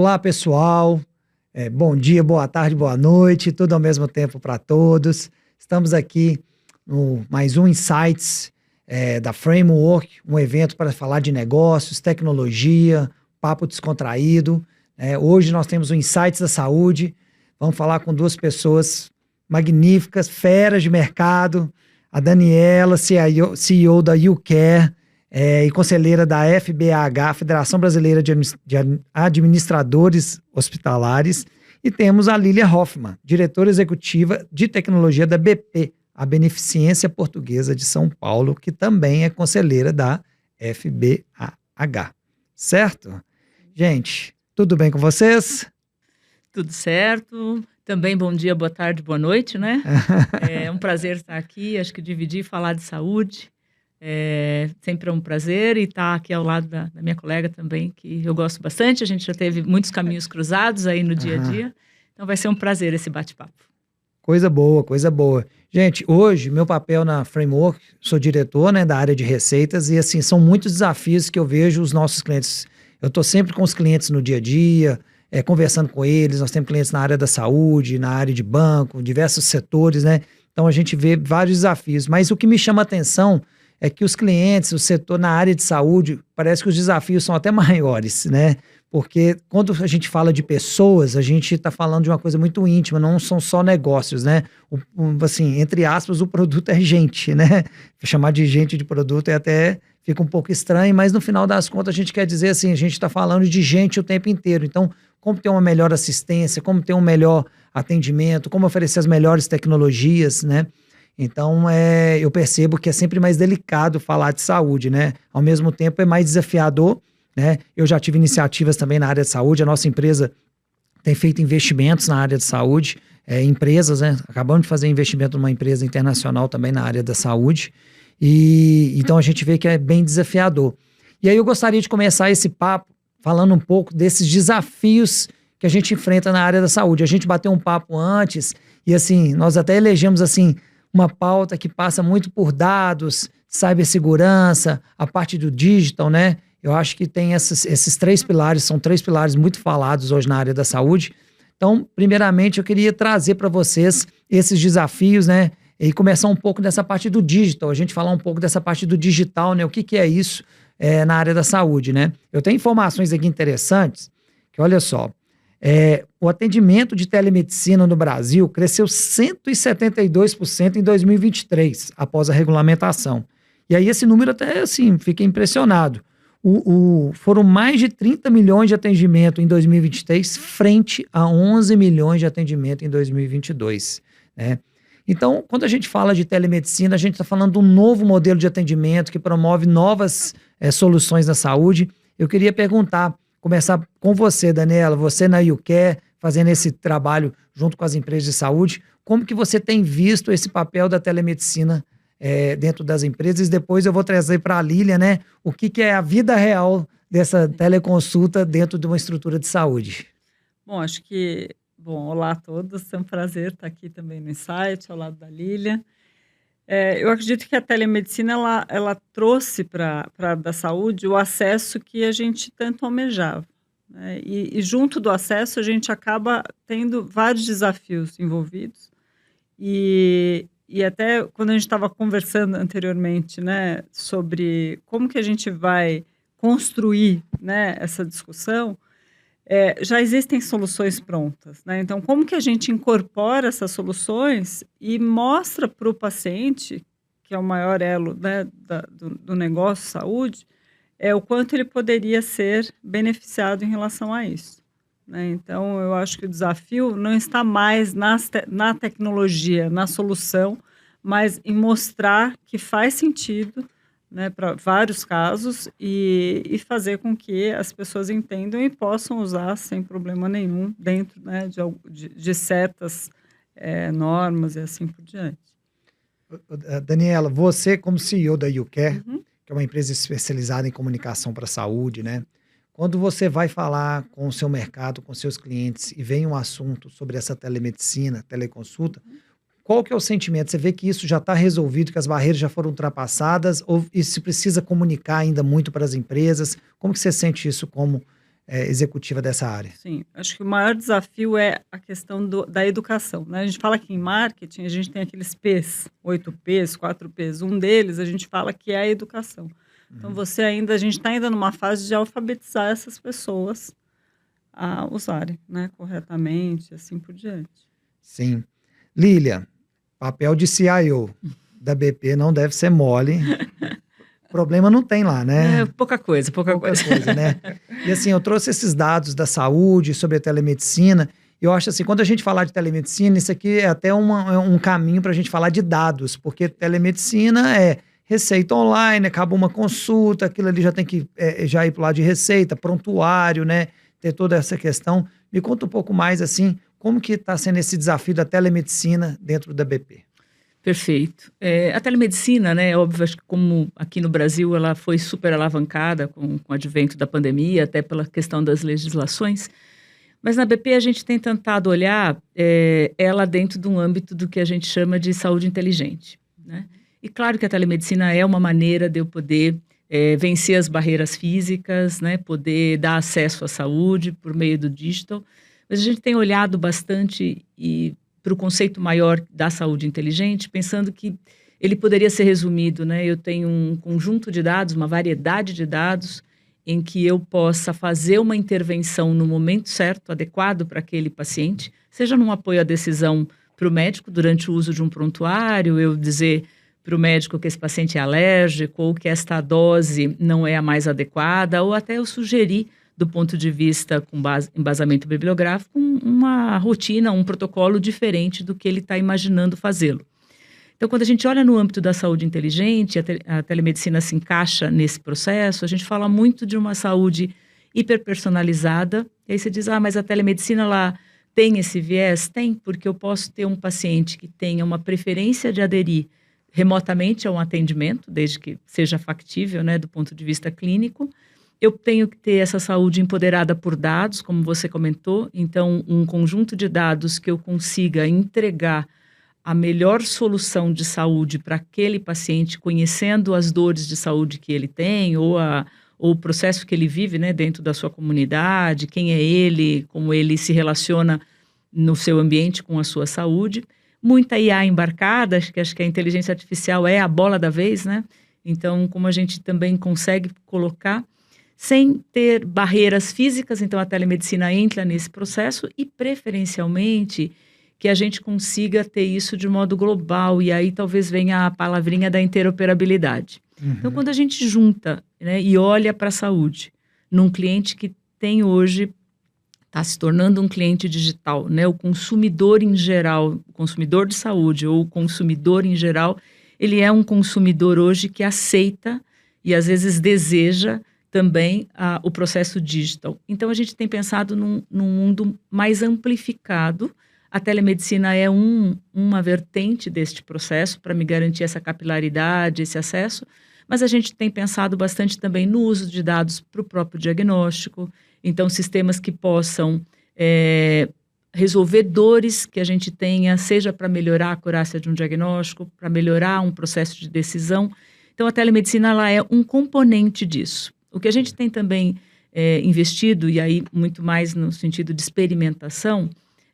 Olá, pessoal. Bom dia, boa tarde, boa noite, tudo ao mesmo tempo para todos. Estamos aqui no mais um Insights da Framework, um evento para falar de negócios, tecnologia, papo descontraído. Hoje nós temos o Insights da Saúde. Vamos falar com duas pessoas magníficas, feras de mercado. A Daniela, CEO da YouCare, e conselheira da FBH, Federação Brasileira de Administradores Hospitalares. E temos a Lília Hoffmann, diretora executiva de tecnologia da BP, a Beneficência Portuguesa de São Paulo, que também é conselheira da FBH. Certo? Gente, tudo bem com vocês? Tudo certo. Também bom dia, boa tarde, boa noite, né? É um prazer estar aqui, acho que dividir e falar de saúde. Sempre é um prazer e estar aqui ao lado da minha colega também, que eu gosto bastante. A gente já teve muitos caminhos cruzados aí no dia a dia. Então vai ser um prazer esse bate-papo. Coisa boa, coisa boa. Gente, hoje, meu papel na Framework, sou diretor, né, da área de receitas e, assim, são muitos desafios que eu vejo os nossos clientes. Eu estou sempre com os clientes no dia a dia, conversando com eles. Nós temos clientes na área da saúde, na área de banco, diversos setores, né? Então, a gente vê vários desafios. Mas o que me chama a atenção é que os clientes, o setor na área de saúde, parece que os desafios são até maiores, né? Porque quando a gente fala de pessoas, a gente está falando de uma coisa muito íntima, não são só negócios, né? Assim, entre aspas, o produto é gente, né? Chamar de gente de produto até fica um pouco estranho, mas no final das contas a gente quer dizer assim, a gente está falando de gente o tempo inteiro. Então, como ter uma melhor assistência, como ter um melhor atendimento, como oferecer as melhores tecnologias, né? Então, eu percebo que é sempre mais delicado falar de saúde, né? Ao mesmo tempo, é mais desafiador, né? Eu já tive iniciativas também na área de saúde. A nossa empresa tem feito investimentos na área de saúde, empresas, né? Acabamos de fazer investimento numa empresa internacional também na área da saúde. E então, a gente vê que é bem desafiador. E aí, eu gostaria de começar esse papo falando um pouco desses desafios que a gente enfrenta na área da saúde. A gente bateu um papo antes e, assim, nós até elegemos, assim, uma pauta que passa muito por dados, cibersegurança, a parte do digital, né? Eu acho que tem esses três pilares, são três pilares muito falados hoje na área da saúde. Então, primeiramente, eu queria trazer para vocês esses desafios, né? E começar um pouco dessa parte do digital, a gente falar um pouco dessa parte do digital, né? O que é isso na área da saúde, né? Eu tenho informações aqui interessantes, que olha só, o atendimento de telemedicina no Brasil cresceu 172% em 2023, após a regulamentação. E aí esse número até, assim, fiquei impressionado. Foram mais de 30 milhões de atendimento em 2023, frente a 11 milhões de atendimento em 2022, né? Então, quando a gente fala de telemedicina, a gente está falando de um novo modelo de atendimento que promove novas soluções na saúde. Eu queria começar com você, Daniela, você na YouCare, fazendo esse trabalho junto com as empresas de saúde. Como que você tem visto esse papel da telemedicina dentro das empresas? Depois eu vou trazer para a Lília, né, o que é a vida real dessa teleconsulta dentro de uma estrutura de saúde. Olá a todos, é um prazer estar aqui também no Insight, ao lado da Lília. Eu acredito que a telemedicina ela trouxe para a área da saúde o acesso que a gente tanto almejava, né? E junto do acesso a gente acaba tendo vários desafios envolvidos. E até quando a gente estava conversando anteriormente, né, sobre como que a gente vai construir, né, essa discussão, já existem soluções prontas, né? Então, como que a gente incorpora essas soluções e mostra para o paciente, que é o maior elo, né, do negócio saúde, o quanto ele poderia ser beneficiado em relação a isso, né? Então, eu acho que o desafio não está mais na tecnologia, na solução, mas em mostrar que faz sentido, né, para vários casos e fazer com que as pessoas entendam e possam usar sem problema nenhum dentro, né, de certas normas e assim por diante. Daniela, você como CEO da YouCare, que é uma empresa especializada em comunicação para a saúde, né? Quando você vai falar com o seu mercado, com seus clientes e vem um assunto sobre essa telemedicina, teleconsulta, qual que é o sentimento? Você vê que isso já está resolvido, que as barreiras já foram ultrapassadas, ou se precisa comunicar ainda muito para as empresas? Como que você sente isso como executiva dessa área? Sim, acho que o maior desafio é a questão da educação, né? A gente fala que em marketing a gente tem aqueles P's, 8 P's, 4 P's. Um deles a gente fala que é a educação. Então a gente está ainda numa fase de alfabetizar essas pessoas a usarem, né, corretamente, assim por diante. Sim. Lília, papel de CIO da BP não deve ser mole. Problema não tem lá, né? Pouca coisa. Pouca coisa, né? E assim, eu trouxe esses dados da saúde sobre a telemedicina. E eu acho assim, quando a gente falar de telemedicina, isso aqui é até um caminho para a gente falar de dados, porque telemedicina é receita online, acaba uma consulta, aquilo ali já tem que já ir para o lado de receita, prontuário, né? Ter toda essa questão. Me conta um pouco mais, assim, como que está sendo esse desafio da telemedicina dentro da BP? Perfeito. A telemedicina, né, óbvio, acho que como aqui no Brasil ela foi super alavancada com o advento da pandemia, até pela questão das legislações, mas na BP a gente tem tentado olhar ela dentro de um âmbito do que a gente chama de saúde inteligente, né? E claro que a telemedicina é uma maneira de eu poder vencer as barreiras físicas, né, poder dar acesso à saúde por meio do digital, mas a gente tem olhado bastante para o conceito maior da saúde inteligente, pensando que ele poderia ser resumido, né? Eu tenho um conjunto de dados, uma variedade de dados, em que eu possa fazer uma intervenção no momento certo, adequado para aquele paciente, seja num apoio à decisão para o médico durante o uso de um prontuário, eu dizer para o médico que esse paciente é alérgico ou que esta dose não é a mais adequada, ou até eu sugerir, do ponto de vista com embasamento bibliográfico, uma rotina, um protocolo diferente do que ele está imaginando fazê-lo. Então, quando a gente olha no âmbito da saúde inteligente, a telemedicina se encaixa nesse processo, a gente fala muito de uma saúde hiperpersonalizada, e aí você diz, mas a telemedicina ela tem esse viés? Tem, porque eu posso ter um paciente que tenha uma preferência de aderir remotamente a um atendimento, desde que seja factível, né, do ponto de vista clínico. Eu tenho que ter essa saúde empoderada por dados, como você comentou, então um conjunto de dados que eu consiga entregar a melhor solução de saúde para aquele paciente, conhecendo as dores de saúde que ele tem, ou o processo que ele vive, né, dentro da sua comunidade, quem é ele, como ele se relaciona no seu ambiente com a sua saúde. Muita IA embarcada, acho que a inteligência artificial é a bola da vez, né? Então, como a gente também consegue colocar, sem ter barreiras físicas, então a telemedicina entra nesse processo e, preferencialmente, que a gente consiga ter isso de modo global, e aí talvez venha a palavrinha da interoperabilidade. Então, quando a gente junta, né, e olha para a saúde, num cliente que tem hoje, está se tornando um cliente digital, né, o consumidor em geral, o consumidor de saúde ou o consumidor em geral, ele é um consumidor hoje que aceita e às vezes deseja também o processo digital. Então, a gente tem pensado num mundo mais amplificado. A telemedicina é uma vertente deste processo para me garantir essa capilaridade, esse acesso, mas a gente tem pensado bastante também no uso de dados para o próprio diagnóstico, então sistemas que possam resolver dores que a gente tenha, seja para melhorar a acurácia de um diagnóstico, para melhorar um processo de decisão. Então, a telemedicina ela é um componente disso. O que a gente tem também investido, e aí muito mais no sentido de experimentação,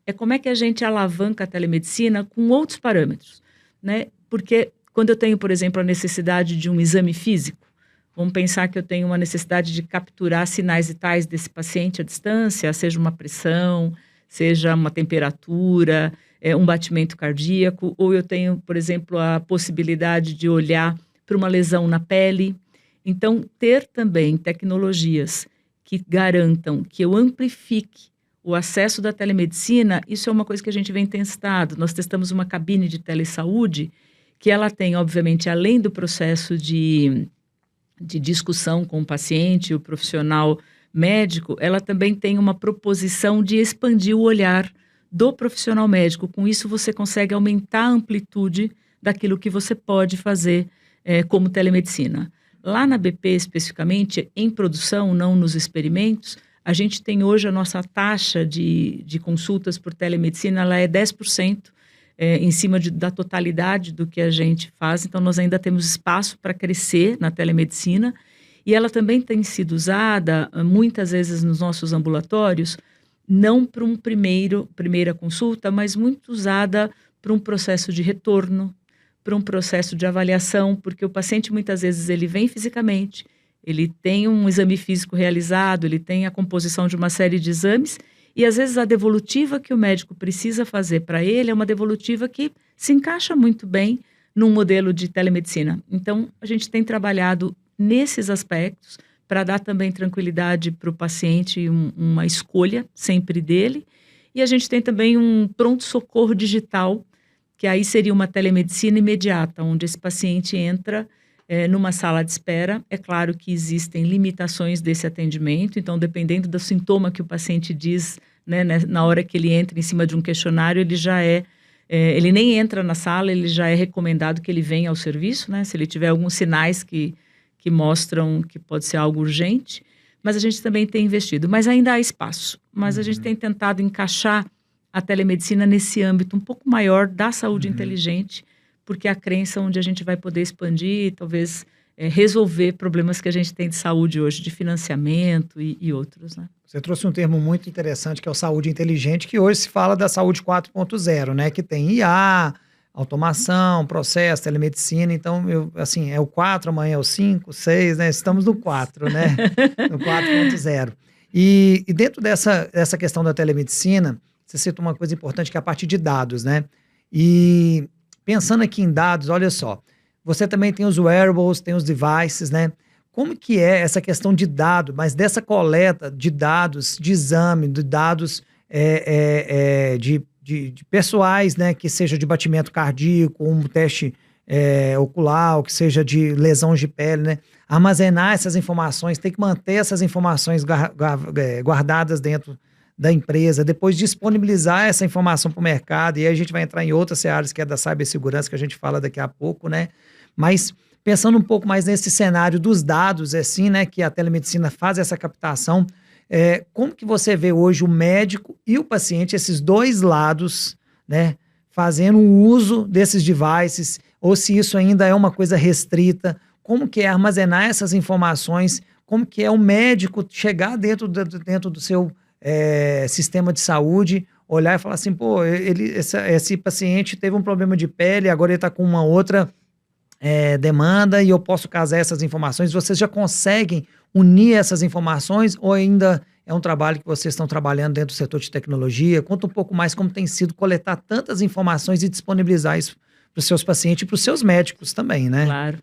é como é que a gente alavanca a telemedicina com outros parâmetros, né? Porque quando eu tenho, por exemplo, a necessidade de um exame físico, vamos pensar que eu tenho uma necessidade de capturar sinais vitais desse paciente à distância, seja uma pressão, seja uma temperatura, um batimento cardíaco, ou eu tenho, por exemplo, a possibilidade de olhar para uma lesão na pele. Então, ter também tecnologias que garantam que eu amplifique o acesso da telemedicina, isso é uma coisa que a gente vem testando. Nós testamos uma cabine de telesaúde que ela tem, obviamente, além do processo de discussão com o paciente, o profissional médico, ela também tem uma proposição de expandir o olhar do profissional médico. Com isso, você consegue aumentar a amplitude daquilo que você pode fazer como telemedicina. Lá na BP, especificamente, em produção, não nos experimentos, a gente tem hoje a nossa taxa de consultas por telemedicina, ela é 10% em cima da totalidade do que a gente faz. Então, nós ainda temos espaço para crescer na telemedicina. E ela também tem sido usada, muitas vezes nos nossos ambulatórios, não para primeira consulta, mas muito usada para um processo de retorno, para um processo de avaliação, porque o paciente muitas vezes ele vem fisicamente, ele tem um exame físico realizado, ele tem a composição de uma série de exames, e às vezes a devolutiva que o médico precisa fazer para ele é uma devolutiva que se encaixa muito bem num modelo de telemedicina. Então, a gente tem trabalhado nesses aspectos para dar também tranquilidade para o paciente, uma escolha sempre dele. E a gente tem também um pronto-socorro digital, que aí seria uma telemedicina imediata, onde esse paciente entra numa sala de espera. É claro que existem limitações desse atendimento, então dependendo do sintoma que o paciente diz, né, na hora que ele entra em cima de um questionário, ele já ele nem entra na sala, ele já é recomendado que ele venha ao serviço, né, se ele tiver alguns sinais que mostram que pode ser algo urgente, mas a gente também tem investido, mas ainda há espaço, mas a gente tem tentado encaixar a telemedicina nesse âmbito um pouco maior da saúde inteligente, porque é a crença onde a gente vai poder expandir, talvez resolver problemas que a gente tem de saúde hoje, de financiamento e outros, né? Você trouxe um termo muito interessante, que é o saúde inteligente, que hoje se fala da saúde 4.0, né? Que tem IA, automação, processo, telemedicina. Então, é o 4, amanhã é o 5, 6, né? Estamos no 4, né? No 4.0. E dentro dessa questão da telemedicina, você cita uma coisa importante, que é a parte de dados, né? E pensando aqui em dados, olha só, você também tem os wearables, tem os devices, né? Como que é essa questão de dados, mas dessa coleta de dados, de exame, de dados de pessoais, né? Que seja de batimento cardíaco, um teste ocular, ou que seja de lesões de pele, né? Armazenar essas informações, tem que manter essas informações guardadas dentro da empresa, depois disponibilizar essa informação para o mercado, e aí a gente vai entrar em outras áreas, que é da cibersegurança, que a gente fala daqui a pouco, né? Mas pensando um pouco mais nesse cenário dos dados, assim, né, que a telemedicina faz essa captação, como que você vê hoje o médico e o paciente, esses dois lados, né, fazendo o uso desses devices, ou se isso ainda é uma coisa restrita, como que é armazenar essas informações, como que é o médico chegar dentro do seu sistema de saúde, olhar e falar assim, pô, esse paciente teve um problema de pele, agora ele está com uma outra demanda e eu posso casar essas informações. Vocês já conseguem unir essas informações ou ainda é um trabalho que vocês estão trabalhando dentro do setor de tecnologia? Conta um pouco mais como tem sido coletar tantas informações e disponibilizar isso para os seus pacientes e para os seus médicos também, né? Claro.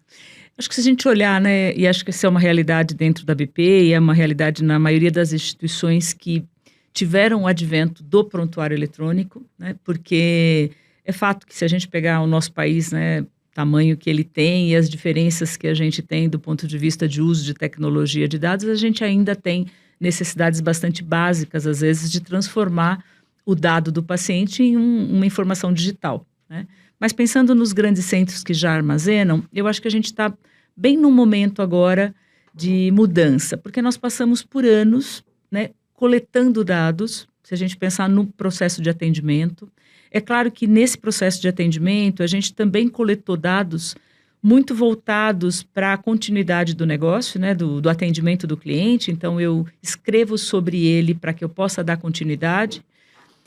Acho que se a gente olhar, né, e acho que essa é uma realidade dentro da BP e é uma realidade na maioria das instituições que tiveram o advento do prontuário eletrônico, né, porque é fato que se a gente pegar o nosso país, né, tamanho que ele tem e as diferenças que a gente tem do ponto de vista de uso de tecnologia de dados, a gente ainda tem necessidades bastante básicas, às vezes, de transformar o dado do paciente em uma informação digital, né? Mas pensando nos grandes centros que já armazenam, eu acho que a gente está bem num momento agora de mudança, porque nós passamos por anos, né, coletando dados, se a gente pensar no processo de atendimento. É claro que nesse processo de atendimento, a gente também coletou dados muito voltados para a continuidade do negócio, né, do atendimento do cliente. Então, eu escrevo sobre ele para que eu possa dar continuidade,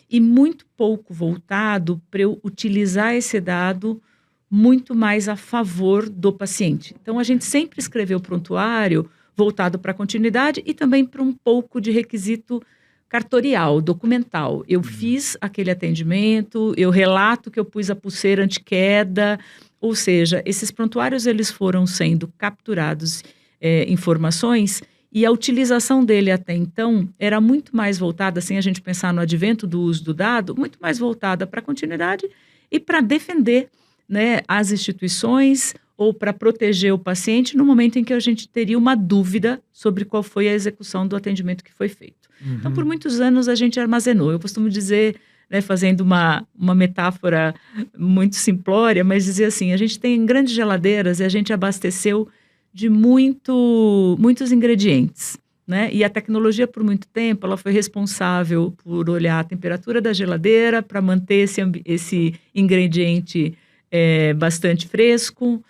e muito pouco voltado para eu utilizar esse dado muito mais a favor do paciente. Então, a gente sempre escreveu prontuário voltado para a continuidade e também para um pouco de requisito cartorial, documental. Eu fiz aquele atendimento, eu relato que eu pus a pulseira anti-queda, ou seja, esses prontuários eles foram sendo capturados informações, e a utilização dele até então era muito mais voltada, sem a gente pensar no advento do uso do dado, muito mais voltada para a continuidade e para defender, né, as instituições ou para proteger o paciente no momento em que a gente teria uma dúvida sobre qual foi a execução do atendimento que foi feito. Então, por muitos anos a gente armazenou. Eu costumo dizer, né, fazendo uma metáfora muito simplória, mas dizer assim, a gente tem grandes geladeiras e a gente abasteceu de muitos ingredientes, né? E a tecnologia, por muito tempo, ela foi responsável por olhar a temperatura da geladeira para manter esse ingrediente bastante fresco,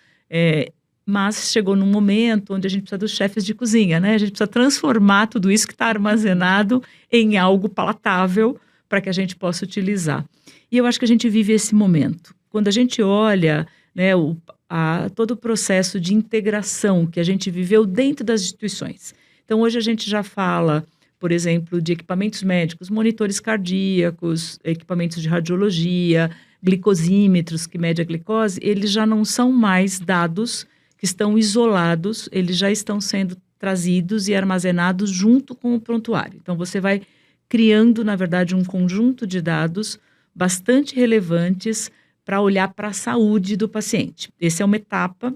mas chegou num momento onde a gente precisa dos chefes de cozinha, né? A gente precisa transformar tudo isso que está armazenado em algo palatável para que a gente possa utilizar. E eu acho que a gente vive esse momento. Quando a gente olha, né, todo o processo de integração que a gente viveu dentro das instituições. Então, hoje a gente já fala, por exemplo, de equipamentos médicos, monitores cardíacos, equipamentos de radiologia, glicosímetros que mede a glicose, eles já não são mais dados que estão isolados, eles já estão sendo trazidos e armazenados junto com o prontuário. Então, você vai criando, na verdade, um conjunto de dados bastante relevantes para olhar para a saúde do paciente. Essa é uma etapa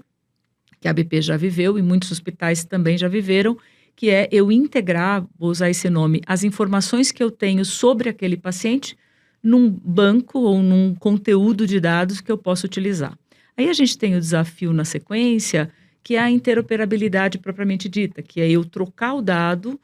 que a ABP já viveu e muitos hospitais também já viveram, que é eu integrar, vou usar esse nome, as informações que eu tenho sobre aquele paciente num banco ou num conteúdo de dados que eu posso utilizar. Aí a gente tem o desafio na sequência, que é a interoperabilidade propriamente dita, que é eu trocar o dado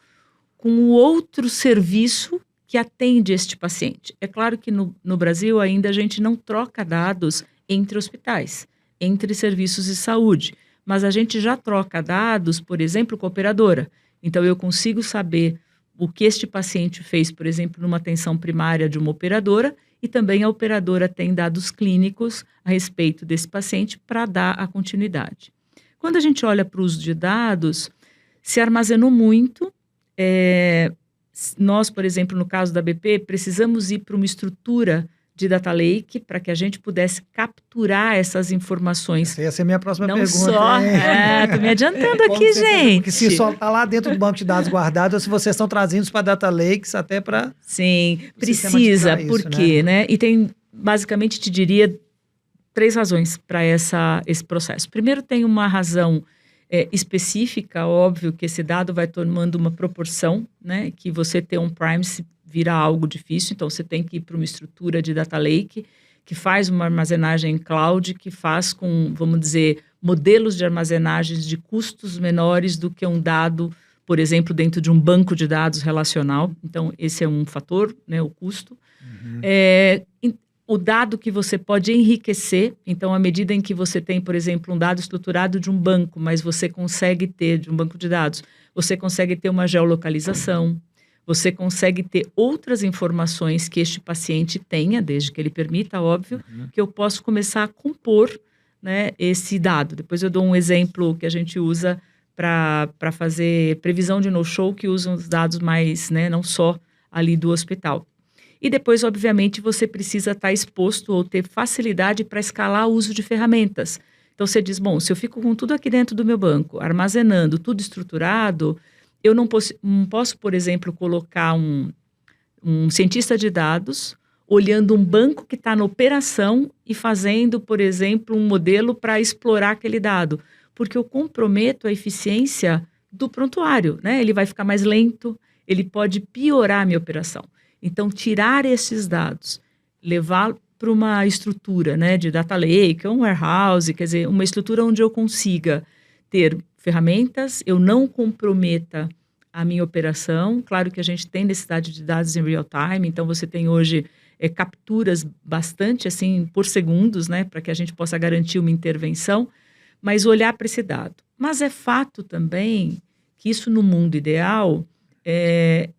com o outro serviço que atende este paciente. É claro que no Brasil ainda a gente não troca dados entre hospitais, entre serviços de saúde, mas a gente já troca dados, por exemplo, com a operadora. Então eu consigo saber o que este paciente fez, por exemplo, numa atenção primária de uma operadora, e também a operadora tem dados clínicos a respeito desse paciente para dar a continuidade. Quando a gente olha para o uso de dados, se armazenou muito. Nós, por exemplo, no caso da BP, precisamos ir para uma estrutura de data lake para que a gente pudesse capturar essas informações. Essa é a minha próxima não pergunta. Só, tô me adiantando aqui, gente. Porque se só está lá dentro do banco de dados guardado, ou se vocês estão trazendo isso para data lakes até para... Sim, precisa, por quê, né? E tem, basicamente, te diria, 3 razões para esse processo. Primeiro, tem uma razão específica, óbvio que esse dado vai tomando uma proporção, né? Que você ter on-premise vira algo difícil, então você tem que ir para uma estrutura de data lake que faz uma armazenagem cloud, que faz com, vamos dizer, modelos de armazenagens de custos menores do que um dado, por exemplo, dentro de um banco de dados relacional. Então, esse é um fator, né, o custo. O dado que você pode enriquecer, então, à medida em que você tem, por exemplo, um dado estruturado de um banco, mas você consegue ter, de um banco de dados, você consegue ter uma geolocalização, você consegue ter outras informações que este paciente tenha, desde que ele permita, óbvio, que eu posso começar a compor, né, esse dado. Depois eu dou um exemplo que a gente usa para fazer previsão de no-show, que usam os dados mais, né, não só ali do hospital. E depois, obviamente, você precisa estar exposto ou ter facilidade para escalar o uso de ferramentas. Então, você diz, bom, se eu fico com tudo aqui dentro do meu banco, armazenando, tudo estruturado, eu não posso, por exemplo, colocar um cientista de dados olhando um banco que está na operação e fazendo, por exemplo, um modelo para explorar aquele dado, porque eu comprometo a eficiência do prontuário, né? Ele vai ficar mais lento, ele pode piorar a minha operação. Então, tirar esses dados, levar para uma estrutura, né, de data lake, um warehouse, quer dizer, uma estrutura onde eu consiga ter ferramentas, eu não comprometa a minha operação. Claro que a gente tem necessidade de dados em real time, então você tem hoje capturas bastante assim por segundos, né, para que a gente possa garantir uma intervenção, mas olhar para esse dado. Mas é fato também que isso no mundo ideal,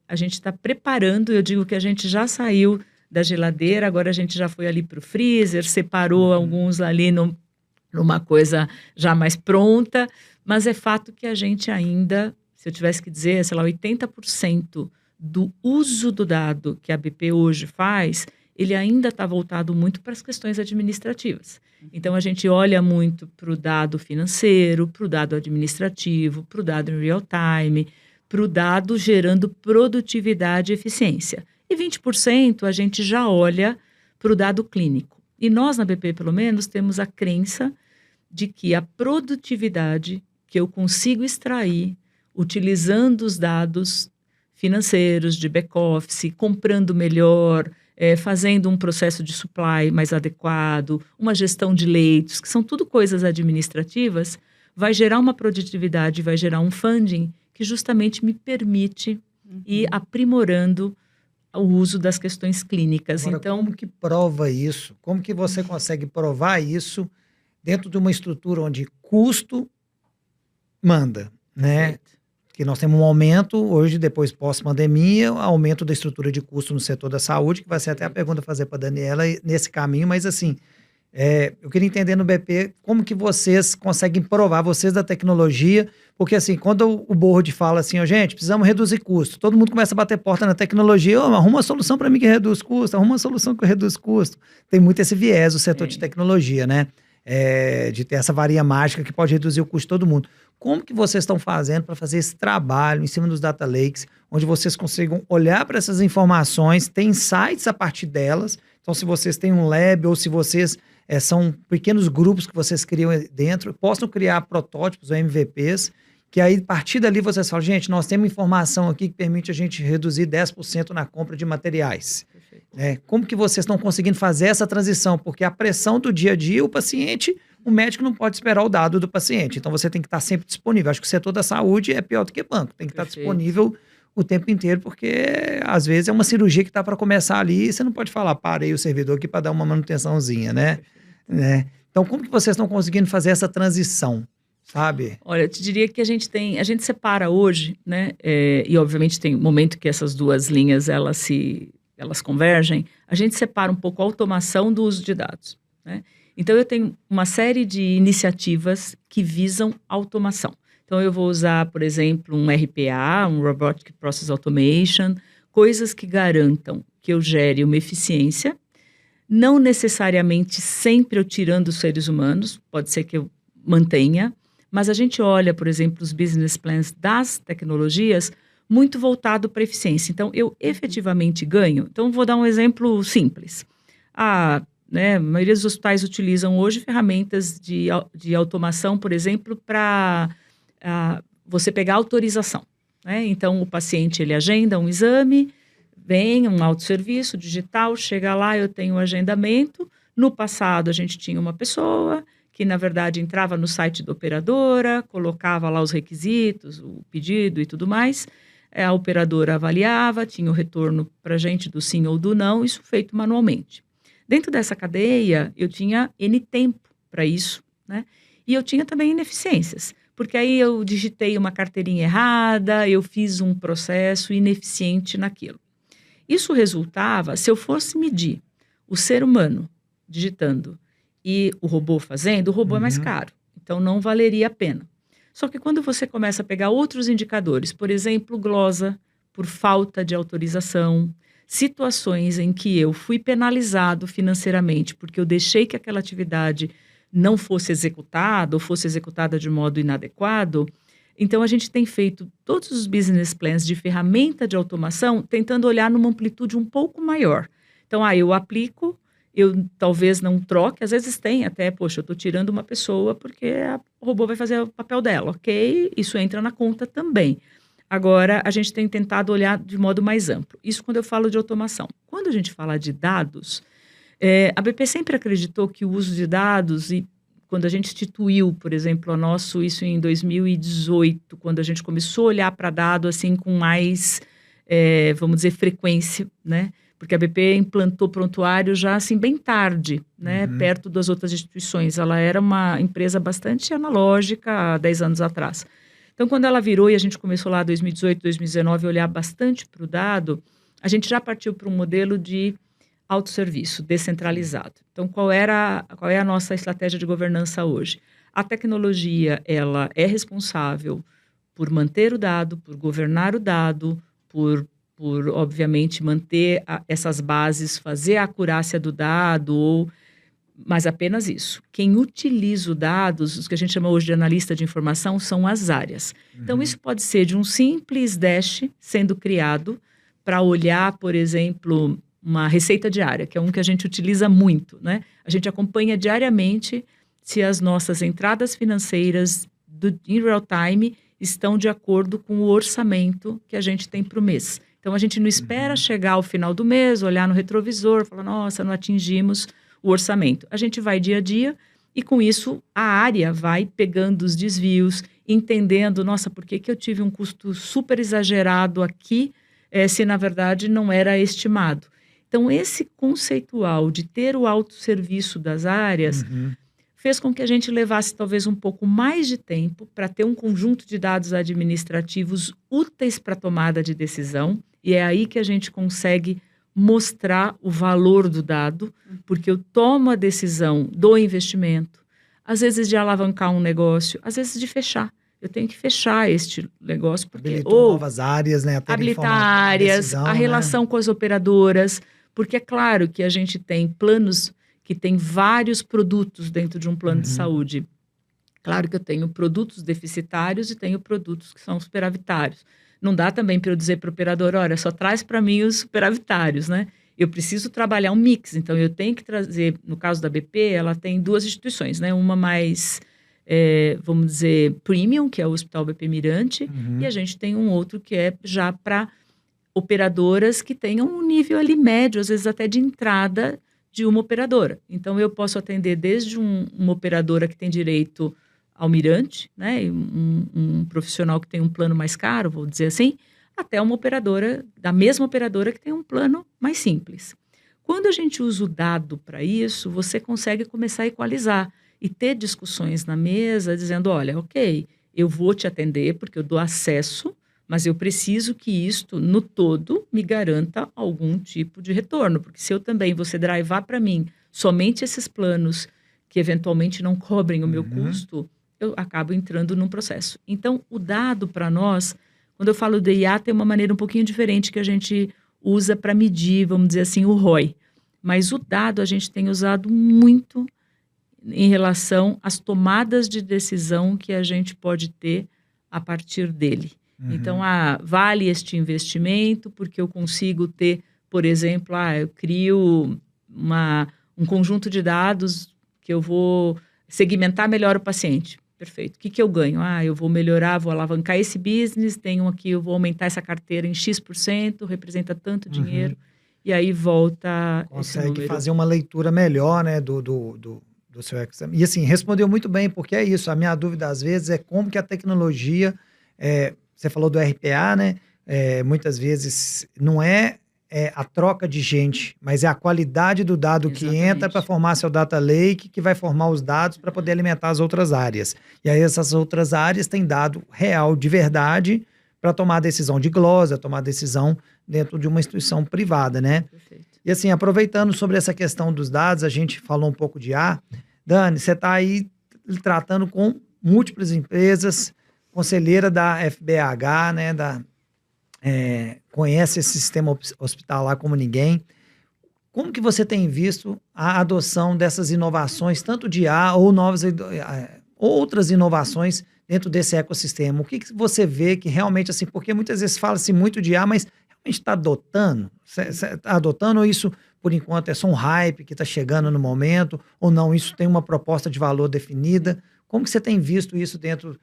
a gente está preparando, eu digo que a gente já saiu da geladeira, agora a gente já foi ali para o freezer, separou alguns ali numa coisa já mais pronta, mas é fato que a gente ainda, se eu tivesse que dizer, sei lá, 80% do uso do dado que a BP hoje faz, ele ainda está voltado muito para as questões administrativas. Então, a gente olha muito para o dado financeiro, para o dado administrativo, para o dado em real time, para o dado gerando produtividade e eficiência. E 20% a gente já olha para o dado clínico. E nós, na BP, pelo menos, temos a crença de que a produtividade que eu consigo extrair utilizando os dados financeiros, de back-office, comprando melhor, fazendo um processo de supply mais adequado, uma gestão de leitos, que são tudo coisas administrativas, vai gerar uma produtividade, vai gerar um funding que justamente me permite ir aprimorando o uso das questões clínicas. Agora, então, como que prova isso? Como que você consegue provar isso dentro de uma estrutura onde custo manda, né? Perfeito. Que nós temos um aumento hoje, depois pós-pandemia, aumento da estrutura de custo no setor da saúde, que vai ser até a pergunta a fazer para a Daniela nesse caminho, mas assim, eu queria entender no BP como que vocês conseguem provar, vocês da tecnologia, porque assim, quando o board fala assim, ó, gente, precisamos reduzir custo, todo mundo começa a bater porta na tecnologia, arruma uma solução para mim que reduz custo, arruma uma solução que reduz custo. Tem muito esse viés do setor de tecnologia, né? De ter essa varinha mágica que pode reduzir o custo de todo mundo. Como que vocês estão fazendo para fazer esse trabalho em cima dos data lakes, onde vocês consigam olhar para essas informações, ter insights a partir delas? Então, se vocês têm um lab ou se vocês são pequenos grupos que vocês criam dentro, possam criar protótipos ou MVPs, que aí, a partir dali, vocês falam, gente, nós temos informação aqui que permite a gente reduzir 10% na compra de materiais. Como que vocês estão conseguindo fazer essa transição? Porque a pressão do dia a dia, o médico não pode esperar o dado do paciente. Então, você tem que estar sempre disponível. Acho que o setor da saúde é pior do que banco. Tem que estar disponível o tempo inteiro, porque às vezes é uma cirurgia que está para começar ali e você não pode falar, parei o servidor aqui para dar uma manutençãozinha, né? Então, como que vocês estão conseguindo fazer essa transição, sabe? Olha, eu te diria que a gente separa hoje, né? E obviamente tem um momento que essas duas linhas elas convergem. A gente separa um pouco a automação do uso de dados, né? Então, eu tenho uma série de iniciativas que visam automação. Então, eu vou usar, por exemplo, um RPA, um Robotic Process Automation, coisas que garantam que eu gere uma eficiência, não necessariamente sempre eu tirando os seres humanos, pode ser que eu mantenha, mas a gente olha, por exemplo, os business plans das tecnologias muito voltado para eficiência. Então, eu efetivamente ganho. Então, vou dar um exemplo simples. A maioria dos hospitais utilizam hoje ferramentas de automação, por exemplo, para você pegar autorização, né? Então, o paciente, ele agenda um exame, vem um autosserviço digital, chega lá, eu tenho um agendamento. No passado, a gente tinha uma pessoa que, na verdade, entrava no site da operadora, colocava lá os requisitos, o pedido e tudo mais. A operadora avaliava, tinha o retorno para a gente do sim ou do não, isso feito manualmente. Dentro dessa cadeia, eu tinha N tempo para isso, né? E eu tinha também ineficiências, porque aí eu digitei uma carteirinha errada, eu fiz um processo ineficiente naquilo. Isso resultava, se eu fosse medir o ser humano digitando e o robô fazendo, o robô é mais caro, então não valeria a pena. Só que quando você começa a pegar outros indicadores, por exemplo, glosa por falta de autorização, situações em que eu fui penalizado financeiramente porque eu deixei que aquela atividade não fosse executada ou fosse executada de modo inadequado, então a gente tem feito todos os business plans de ferramenta de automação tentando olhar numa amplitude um pouco maior. Então, eu aplico, eu talvez não troque, às vezes tem até, poxa, eu estou tirando uma pessoa porque o robô vai fazer o papel dela, ok? Isso entra na conta também. Agora, a gente tem tentado olhar de modo mais amplo. Isso quando eu falo de automação. Quando a gente fala de dados, a BP sempre acreditou que o uso de dados, e quando a gente instituiu, por exemplo, isso em 2018, quando a gente começou a olhar para dado assim com mais, vamos dizer, frequência, né? Porque a BP implantou prontuário já assim bem tarde, né? Perto das outras instituições. Ela era uma empresa bastante analógica há 10 anos atrás. Então, quando ela virou e a gente começou lá em 2018, 2019 a olhar bastante para o dado, a gente já partiu para um modelo de autosserviço descentralizado. Então, qual é a nossa estratégia de governança hoje? A tecnologia, ela é responsável por manter o dado, por governar o dado, por obviamente, manter essas bases, fazer a acurácia do dado, mas apenas isso. Quem utiliza os dados, os que a gente chama hoje de analista de informação, são as áreas. Então, isso pode ser de um simples dash sendo criado para olhar, por exemplo, uma receita diária, que é um que a gente utiliza muito, né? A gente acompanha diariamente se as nossas entradas financeiras em real time estão de acordo com o orçamento que a gente tem para o mês. Então, a gente não espera chegar ao final do mês, olhar no retrovisor, falar, nossa, não atingimos o orçamento. A gente vai dia a dia e, com isso, a área vai pegando os desvios, entendendo, nossa, por que eu tive um custo super exagerado aqui, se, na verdade, não era estimado. Então, esse conceitual de ter o autosserviço das áreas fez com que a gente levasse talvez um pouco mais de tempo para ter um conjunto de dados administrativos úteis para tomada de decisão, e é aí que a gente consegue mostrar o valor do dado, porque eu tomo a decisão do investimento, às vezes de alavancar um negócio, às vezes de fechar. Eu tenho que fechar este negócio, porque Habilitou novas áreas, né? habilitar áreas, decisão, a relação com as operadoras, porque é claro que a gente tem planos que tem vários produtos dentro de um plano de saúde. Claro que eu tenho produtos deficitários e tenho produtos que são superavitários. Não dá também para eu dizer para o operador, olha, só traz para mim os superavitários, né? Eu preciso trabalhar um mix, então eu tenho que trazer, no caso da BP, ela tem 2 instituições, né? Uma mais, vamos dizer, premium, que é o Hospital BP Mirante, e a gente tem um outro que é já para operadoras que tenham um nível ali médio, às vezes até de entrada de uma operadora. Então, eu posso atender desde uma operadora que tem direito ao mirante, né, um profissional que tem um plano mais caro, vou dizer assim, até uma operadora, da mesma operadora que tem um plano mais simples. Quando a gente usa o dado para isso, você consegue começar a equalizar e ter discussões na mesa dizendo, olha, ok, eu vou te atender porque eu dou acesso, mas eu preciso que isto, no todo, me garanta algum tipo de retorno, porque se eu também, você drivar para mim somente esses planos que eventualmente não cobrem o meu custo, eu acabo entrando num processo. Então, o dado para nós, quando eu falo de IA, tem uma maneira um pouquinho diferente que a gente usa para medir, vamos dizer assim, o ROI. Mas o dado a gente tem usado muito em relação às tomadas de decisão que a gente pode ter a partir dele. Então, vale este investimento porque eu consigo ter, por exemplo, eu crio um conjunto de dados que eu vou segmentar melhor o paciente. Perfeito. O que eu ganho? Eu vou melhorar, vou alavancar esse business, tenho aqui, eu vou aumentar essa carteira em X%, representa tanto dinheiro, e aí volta esse número. Consegue fazer uma leitura melhor, né, do seu exame. E assim, respondeu muito bem, porque é isso, a minha dúvida às vezes é como que a tecnologia... Você falou do RPA, né? Muitas vezes não é a troca de gente, mas é a qualidade do dado Exatamente. que entra para formar seu data lake, que vai formar os dados para poder alimentar as outras áreas. E aí essas outras áreas têm dado real de verdade para tomar decisão de glosa, tomar decisão dentro de uma instituição privada, né? Perfeito. E assim, aproveitando sobre essa questão dos dados, a gente falou um pouco de Dani, você está aí tratando com múltiplas empresas, conselheira da FBH, né, conhece esse sistema hospitalar como ninguém. Como que você tem visto a adoção dessas inovações, tanto de IA ou outras inovações dentro desse ecossistema? O que você vê que realmente, assim, porque muitas vezes fala-se muito de IA, mas realmente está adotando? Você está adotando ou isso, por enquanto, é só um hype que está chegando no momento? Ou não, isso tem uma proposta de valor definida? Como que você tem visto isso dentro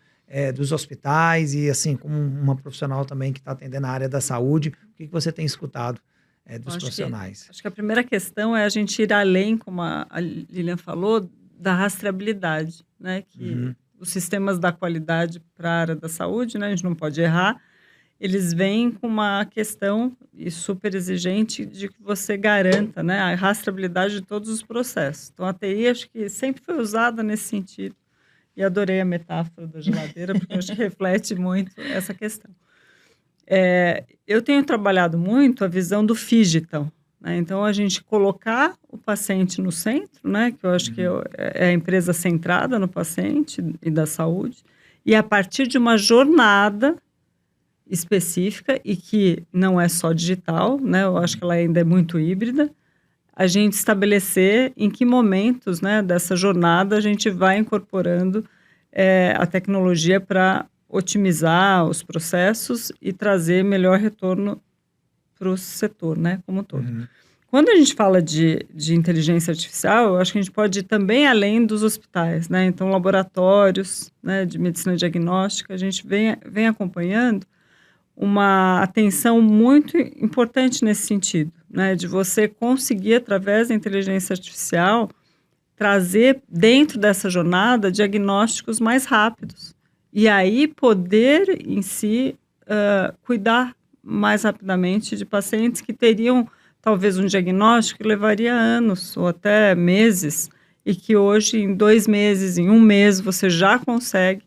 dos hospitais e, assim, como uma profissional também que está atendendo a área da saúde, o que você tem escutado dos profissionais? Acho que a primeira questão é a gente ir além, como a Lilian falou, da rastreabilidade, né? Que os sistemas da qualidade para a área da saúde, né? A gente não pode errar, eles vêm com uma questão super exigente de que você garanta, né, a rastreabilidade de todos os processos. Então, a TI acho que sempre foi usada nesse sentido. E adorei a metáfora da geladeira, porque acho que reflete muito essa questão. Eu tenho trabalhado muito a visão do phygital, né? Então, a gente colocar o paciente no centro, né? Que eu acho que é a empresa centrada no paciente e da saúde, e a partir de uma jornada específica, e que não é só digital, né? Eu acho que ela ainda é muito híbrida, a gente estabelecer em que momentos, né, dessa jornada a gente vai incorporando a tecnologia para otimizar os processos e trazer melhor retorno para o setor, né, como um todo. Quando a gente fala de inteligência artificial, eu acho que a gente pode ir também além dos hospitais, né? Então, laboratórios, né, de medicina diagnóstica, a gente vem acompanhando uma atenção muito importante nesse sentido, né, de você conseguir, através da inteligência artificial, trazer dentro dessa jornada diagnósticos mais rápidos. E aí poder, em si, cuidar mais rapidamente de pacientes que teriam, talvez, um diagnóstico que levaria anos ou até meses, e que hoje, em 2 meses, em 1 mês, você já consegue,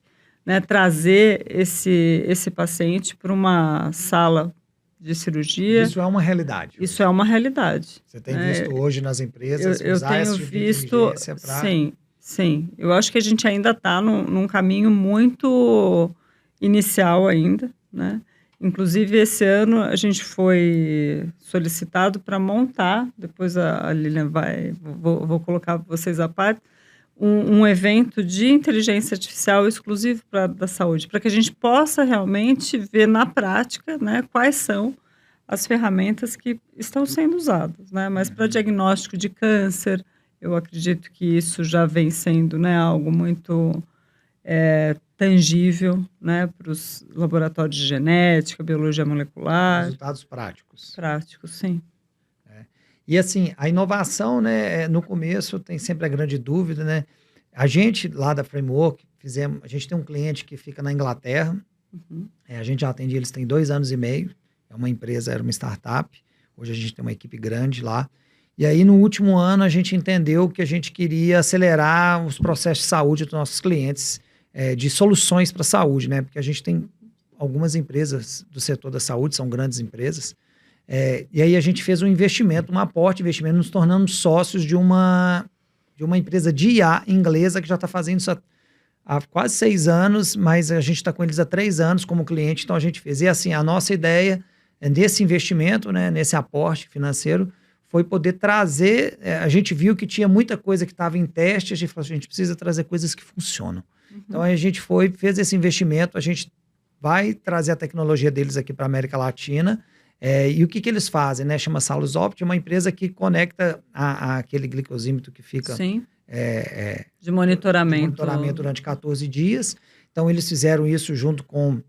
né, trazer esse paciente para uma sala de cirurgia. Isso é uma realidade. Isso é uma realidade. Você tem visto hoje nas empresas Eu usar esse tenho tipo de visto, inteligência para... sim. Eu acho que a gente ainda está num caminho muito inicial ainda, né? Inclusive, esse ano a gente foi solicitado para montar, depois a Lilian vou colocar vocês à parte, um evento de inteligência artificial exclusivo da saúde, para que a gente possa realmente ver na prática, né, quais são as ferramentas que estão sendo usadas, né? Mas para diagnóstico de câncer, eu acredito que isso já vem sendo, né, algo muito tangível, né, para os laboratórios de genética, biologia molecular. Resultados práticos. Práticos, sim. E assim, a inovação, né, no começo tem sempre a grande dúvida, né? A gente lá da Framework, a gente tem um cliente que fica na Inglaterra, a gente já atende eles tem 2 anos e meio, é uma empresa, era uma startup, hoje a gente tem uma equipe grande lá, e aí no último ano a gente entendeu que a gente queria acelerar os processos de saúde dos nossos clientes, de soluções para a saúde, né? Porque a gente tem algumas empresas do setor da saúde, são grandes empresas, e aí a gente fez um investimento, um aporte de investimento, nos tornamos sócios de uma empresa de IA inglesa que já está fazendo isso há quase 6 anos, mas a gente está com eles há 3 anos como cliente, então a gente fez. E assim, a nossa ideia nesse investimento, né, nesse aporte financeiro, foi poder trazer, a gente viu que tinha muita coisa que estava em teste, a gente falou, a gente precisa trazer coisas que funcionam. Então a gente fez esse investimento, a gente vai trazer a tecnologia deles aqui para a América Latina. E o que eles fazem, né? Chama Salus Opt, é uma empresa que conecta aquele glicosímetro que fica de monitoramento. De monitoramento durante 14 dias. Então, eles fizeram isso junto com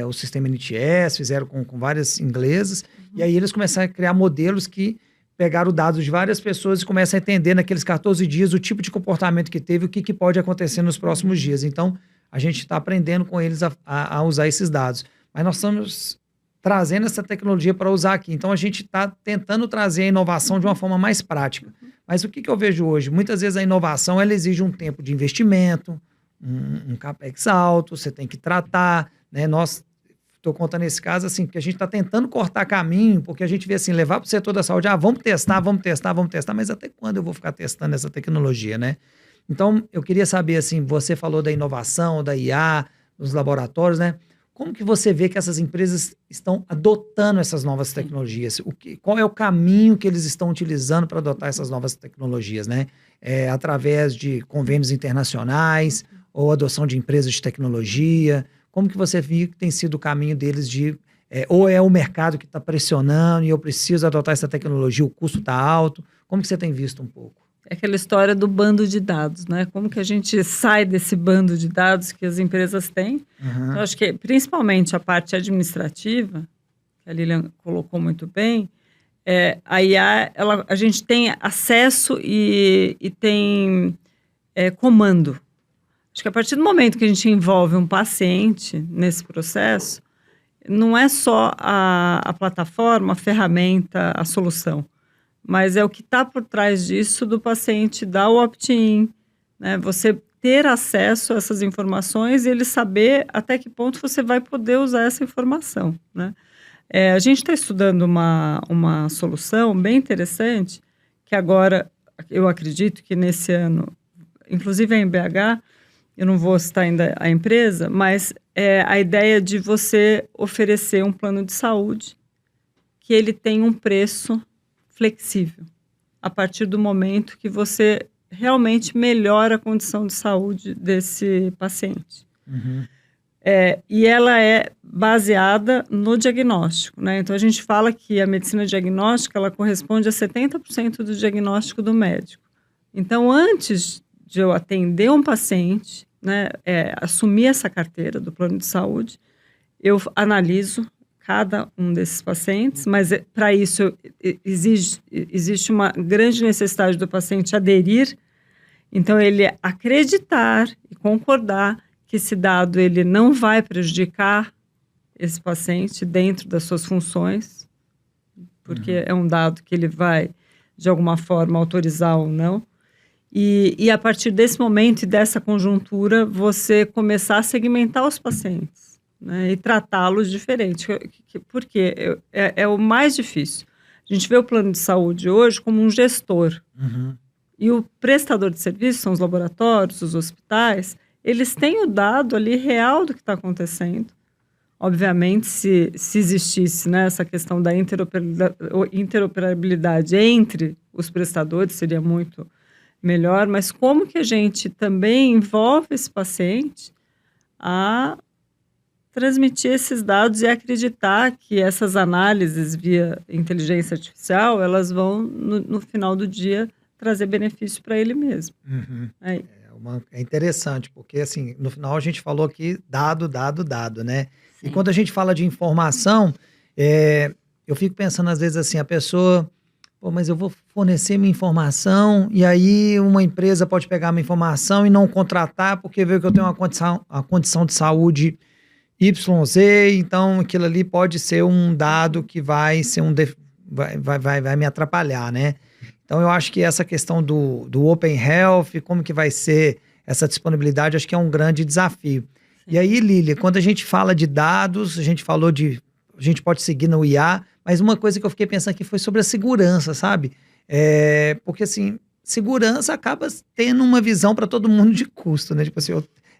o sistema NTS, fizeram com várias inglesas, e aí eles começaram a criar modelos que pegaram dados de várias pessoas e começam a entender naqueles 14 dias o tipo de comportamento que teve, o que pode acontecer nos próximos dias. Então, a gente está aprendendo com eles a usar esses dados. Mas nós estamos trazendo essa tecnologia para usar aqui. Então, a gente está tentando trazer a inovação de uma forma mais prática. Mas o que eu vejo hoje? Muitas vezes a inovação ela exige um tempo de investimento, um capex alto, você tem que tratar, né? Estou contando esse caso assim, porque a gente está tentando cortar caminho, porque a gente vê assim, levar para o setor da saúde, vamos testar, mas até quando eu vou ficar testando essa tecnologia, né? Então, eu queria saber, assim, você falou da inovação, da IA, dos laboratórios, né? Como que você vê que essas empresas estão adotando essas novas tecnologias? Qual é o caminho que eles estão utilizando para adotar essas novas tecnologias, né? Através de convênios internacionais ou adoção de empresas de tecnologia? Como que você viu que tem sido o caminho deles ou é o mercado que está pressionando e eu preciso adotar essa tecnologia, o custo está alto? Como que você tem visto um pouco? É aquela história do bando de dados, né? Como que a gente sai desse bando de dados que as empresas têm? Eu acho que, principalmente, a parte administrativa, que a Lilian colocou muito bem, a IA, a gente tem acesso e tem comando. Acho que a partir do momento que a gente envolve um paciente nesse processo, não é só a plataforma, a ferramenta, a solução, mas é o que está por trás disso do paciente dar o opt-in, né? Você ter acesso a essas informações e ele saber até que ponto você vai poder usar essa informação, né? A gente está estudando uma solução bem interessante, que agora, eu acredito que nesse ano, inclusive em BH, eu não vou citar ainda a empresa, mas a ideia de você oferecer um plano de saúde que ele tem um preço flexível, a partir do momento que você realmente melhora a condição de saúde desse paciente. E ela é baseada no diagnóstico, né? Então, a gente fala que a medicina diagnóstica, ela corresponde a 70% do diagnóstico do médico. Então, antes de eu atender um paciente, né, assumir essa carteira do plano de saúde, eu analiso cada um desses pacientes, mas para isso existe uma grande necessidade do paciente aderir, então ele acreditar e concordar que esse dado ele não vai prejudicar esse paciente dentro das suas funções, porque é um dado que ele vai, de alguma forma, autorizar ou não. E a partir desse momento e dessa conjuntura, você começar a segmentar os pacientes, né, e tratá-los diferente, porque é o mais difícil. A gente vê o plano de saúde hoje como um gestor. Uhum. E o prestador de serviço, são os laboratórios, os hospitais, eles têm o dado ali real do que está acontecendo. Obviamente, se existisse, né, essa questão da interoperabilidade entre os prestadores, seria muito melhor, mas como que a gente também envolve esse paciente a transmitir esses dados e acreditar que essas análises via inteligência artificial, elas vão, no final do dia, trazer benefício para ele mesmo. Uhum. Aí. É interessante, porque assim, no final a gente falou aqui dado, né? Sim. E quando a gente fala de informação, eu fico pensando às vezes assim, a pessoa, pô, mas eu vou fornecer minha informação e aí uma empresa pode pegar minha informação e não contratar porque vê que eu tenho uma condição de saúde YZ, então aquilo ali pode ser um dado que vai ser vai me atrapalhar, né? Então eu acho que essa questão do Open Health, como que vai ser essa disponibilidade, acho que é um grande desafio. E aí, Lília, quando a gente fala de dados, a gente falou a gente pode seguir no IA, mas uma coisa que eu fiquei pensando aqui foi sobre a segurança, sabe? Porque assim, segurança acaba tendo uma visão para todo mundo de custo, né? Tipo assim,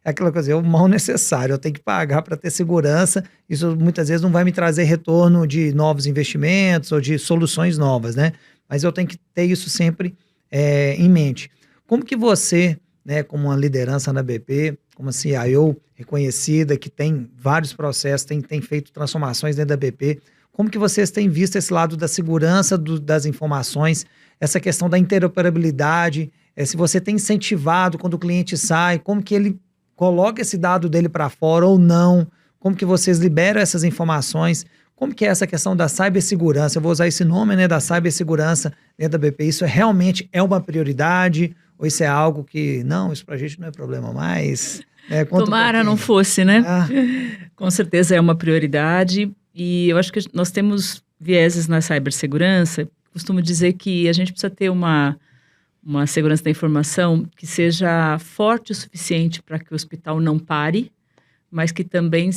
é aquela coisa, é o mal necessário, eu tenho que pagar para ter segurança, isso muitas vezes não vai me trazer retorno de novos investimentos ou de soluções novas, né? Mas eu tenho que ter isso sempre em mente. Como que você, né, como uma liderança na BP, como a CIO reconhecida, que tem vários processos, tem feito transformações dentro da BP, como que vocês têm visto esse lado da segurança das informações, essa questão da interoperabilidade, se você tem incentivado quando o cliente sai, como que ele coloca esse dado dele para fora ou não, como que vocês liberam essas informações, como que é essa questão da cibersegurança? Eu vou usar esse nome, né, da cibersegurança dentro da BP. Isso realmente é uma prioridade? Ou isso é algo que, não, isso pra gente não é problema mais? Tomara não fosse, né? Com certeza é uma prioridade. E eu acho que nós temos vieses na cibersegurança. Costumo dizer que a gente precisa ter uma segurança da informação que seja forte o suficiente para que o hospital não pare, mas que também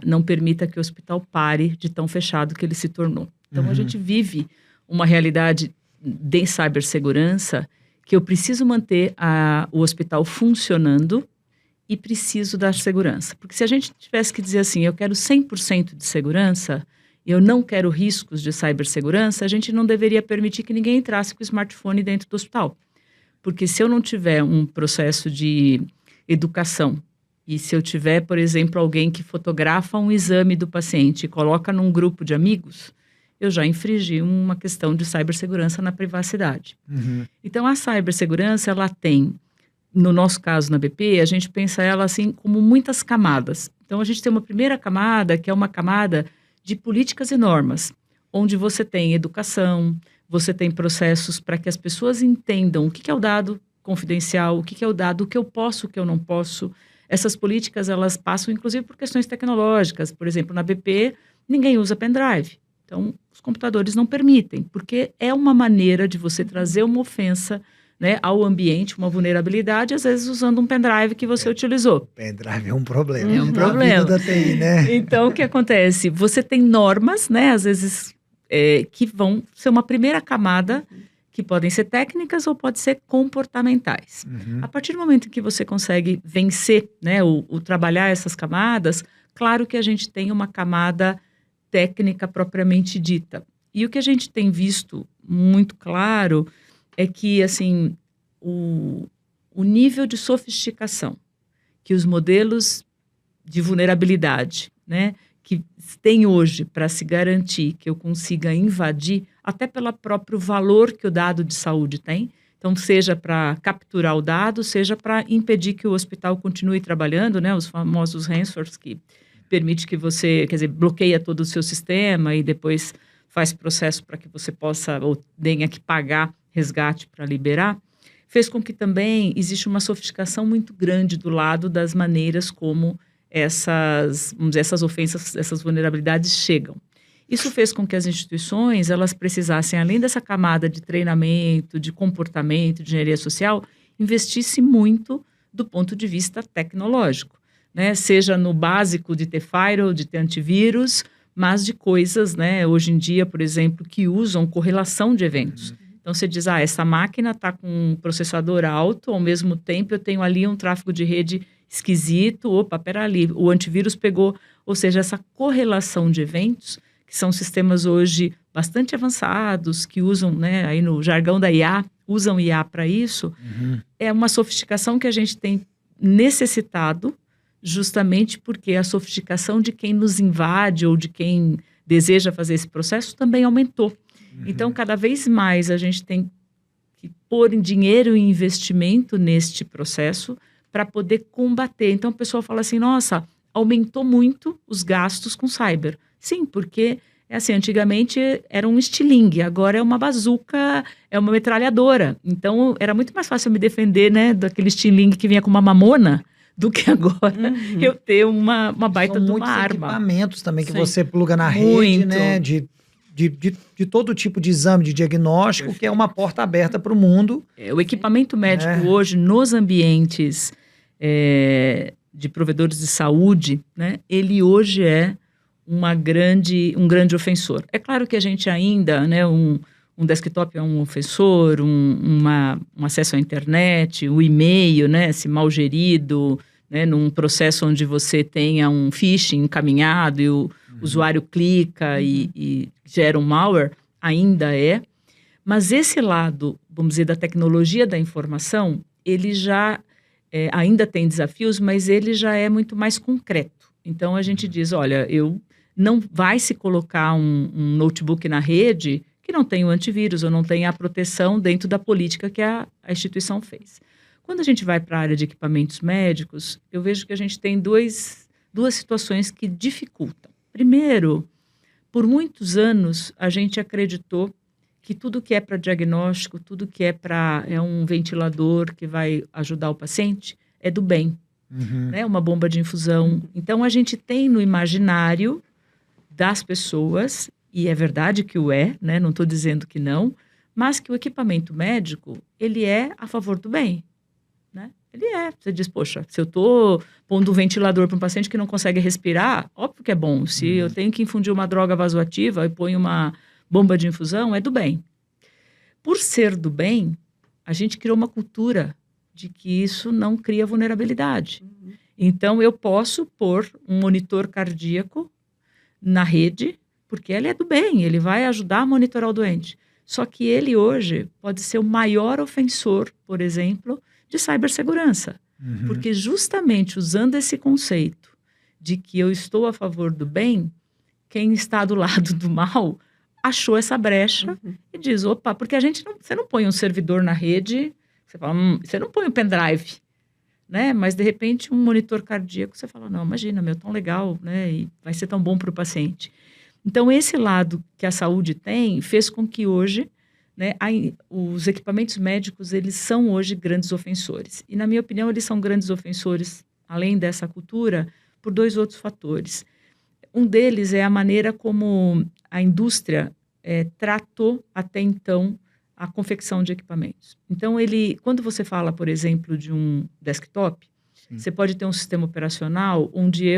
não permita que o hospital pare de tão fechado que ele se tornou. Então, a gente vive uma realidade de cibersegurança que eu preciso manter o hospital funcionando e preciso dar segurança. Porque se a gente tivesse que dizer assim, eu quero 100% de segurança, eu não quero riscos de cibersegurança, a gente não deveria permitir que ninguém entrasse com o smartphone dentro do hospital. Porque se eu não tiver um processo de educação, e se eu tiver, por exemplo, alguém que fotografa um exame do paciente e coloca num grupo de amigos, eu já infringi uma questão de cibersegurança na privacidade. Então, a cibersegurança, ela tem, no nosso caso na BP, a gente pensa ela assim como muitas camadas. Então, a gente tem uma primeira camada, que é uma camada de políticas e normas, onde você tem educação, você tem processos para que as pessoas entendam o que é o dado confidencial, o que é o dado, o que eu posso, o que eu não posso. Essas políticas, elas passam, inclusive, por questões tecnológicas. Por exemplo, na BP, ninguém usa pendrive. Então, os computadores não permitem, porque é uma maneira de você trazer uma ofensa, né, ao ambiente, uma vulnerabilidade, às vezes usando um pendrive que você utilizou. Pendrive é um problema. É um problema. Da TI, né? Então, o que acontece? Você tem normas, né, às vezes, que vão ser uma primeira camada, que podem ser técnicas ou podem ser comportamentais. A partir do momento que você consegue vencer, né, o trabalhar essas camadas, claro que a gente tem uma camada técnica propriamente dita. E o que a gente tem visto muito claro é que, assim, o nível de sofisticação que os modelos de vulnerabilidade, né, que tem hoje para se garantir que eu consiga invadir, até pelo próprio valor que o dado de saúde tem, então seja para capturar o dado, seja para impedir que o hospital continue trabalhando, né, os famosos ransomwares que permite que você, quer dizer, bloqueia todo o seu sistema e depois faz processo para que você possa ou tenha que pagar resgate para liberar, fez com que também existe uma sofisticação muito grande do lado das maneiras como essas, vamos dizer, essas ofensas, essas vulnerabilidades chegam. Isso fez com que as instituições elas precisassem, além dessa camada de treinamento, de comportamento, de engenharia social, investisse muito do ponto de vista tecnológico, né? Seja no básico de ter firewall, de ter antivírus, mas de coisas, né, hoje em dia, por exemplo, que usam correlação de eventos. Então, você diz, essa máquina está com um processador alto, ao mesmo tempo eu tenho ali um tráfego de rede esquisito, opa, peraí, o antivírus pegou. Ou seja, essa correlação de eventos, que são sistemas hoje bastante avançados, que usam, né, aí no jargão da IA, usam IA para isso, é uma sofisticação que a gente tem necessitado, justamente porque a sofisticação de quem nos invade ou de quem deseja fazer esse processo também aumentou. Então, cada vez mais a gente tem que pôr em dinheiro e investimento neste processo para poder combater. Então, o pessoal fala assim, nossa, aumentou muito os gastos com cyber. Sim, porque, antigamente era um estilingue, agora é uma bazuca, é uma metralhadora. Então, era muito mais fácil me defender, né, daquele estilingue que vinha com uma mamona, do que agora eu ter uma baita de uma arma. São muitos equipamentos também que Sim. você pluga na rede, né, de todo tipo de exame, de diagnóstico, que é uma porta aberta para o mundo. O equipamento médico hoje, nos ambientes de provedores de saúde, né, ele hoje é um grande ofensor. É claro que a gente ainda, né, um desktop é um ofensor, um acesso à internet, o e-mail, né, se mal gerido, né, num processo onde você tenha um phishing encaminhado e o usuário clica e gera um malware, ainda é. Mas esse lado, vamos dizer, da tecnologia da informação, ele já ainda tem desafios, mas ele já é muito mais concreto. Então, a gente diz, olha, não vai se colocar um notebook na rede que não tem o antivírus ou não tem a proteção dentro da política que a instituição fez. Quando a gente vai para a área de equipamentos médicos, eu vejo que a gente tem duas situações que dificultam. Primeiro, por muitos anos, a gente acreditou que tudo que é para diagnóstico, tudo que é um ventilador que vai ajudar o paciente, é do bem, né? Uma bomba de infusão. Então, a gente tem no imaginário das pessoas, e é verdade que o é, né? Não estou dizendo que não, mas que o equipamento médico, ele é a favor do bem, né? Ele é. Você diz, poxa, se eu estou pondo um ventilador para um paciente que não consegue respirar, óbvio que é bom. Se eu tenho que infundir uma droga vasoativa e ponho uma bomba de infusão, é do bem. Por ser do bem, a gente criou uma cultura de que isso não cria vulnerabilidade. Então, eu posso pôr um monitor cardíaco na rede, porque ele é do bem, ele vai ajudar a monitorar o doente. Só que ele hoje pode ser o maior ofensor, por exemplo, de cibersegurança. Porque justamente usando esse conceito de que eu estou a favor do bem, quem está do lado do mal achou essa brecha e diz, opa, porque você não põe um servidor na rede, você não põe um pendrive, né? Mas de repente um monitor cardíaco, você fala, não, imagina, tão legal, né? E vai ser tão bom para o paciente. Então, esse lado que a saúde tem fez com que hoje, né, os equipamentos médicos, eles são hoje grandes ofensores. E, na minha opinião, eles são grandes ofensores, além dessa cultura, por dois outros fatores. Um deles é a maneira como a indústria tratou até então a confecção de equipamentos. Então, quando você fala, por exemplo, de um desktop, você pode ter um sistema operacional onde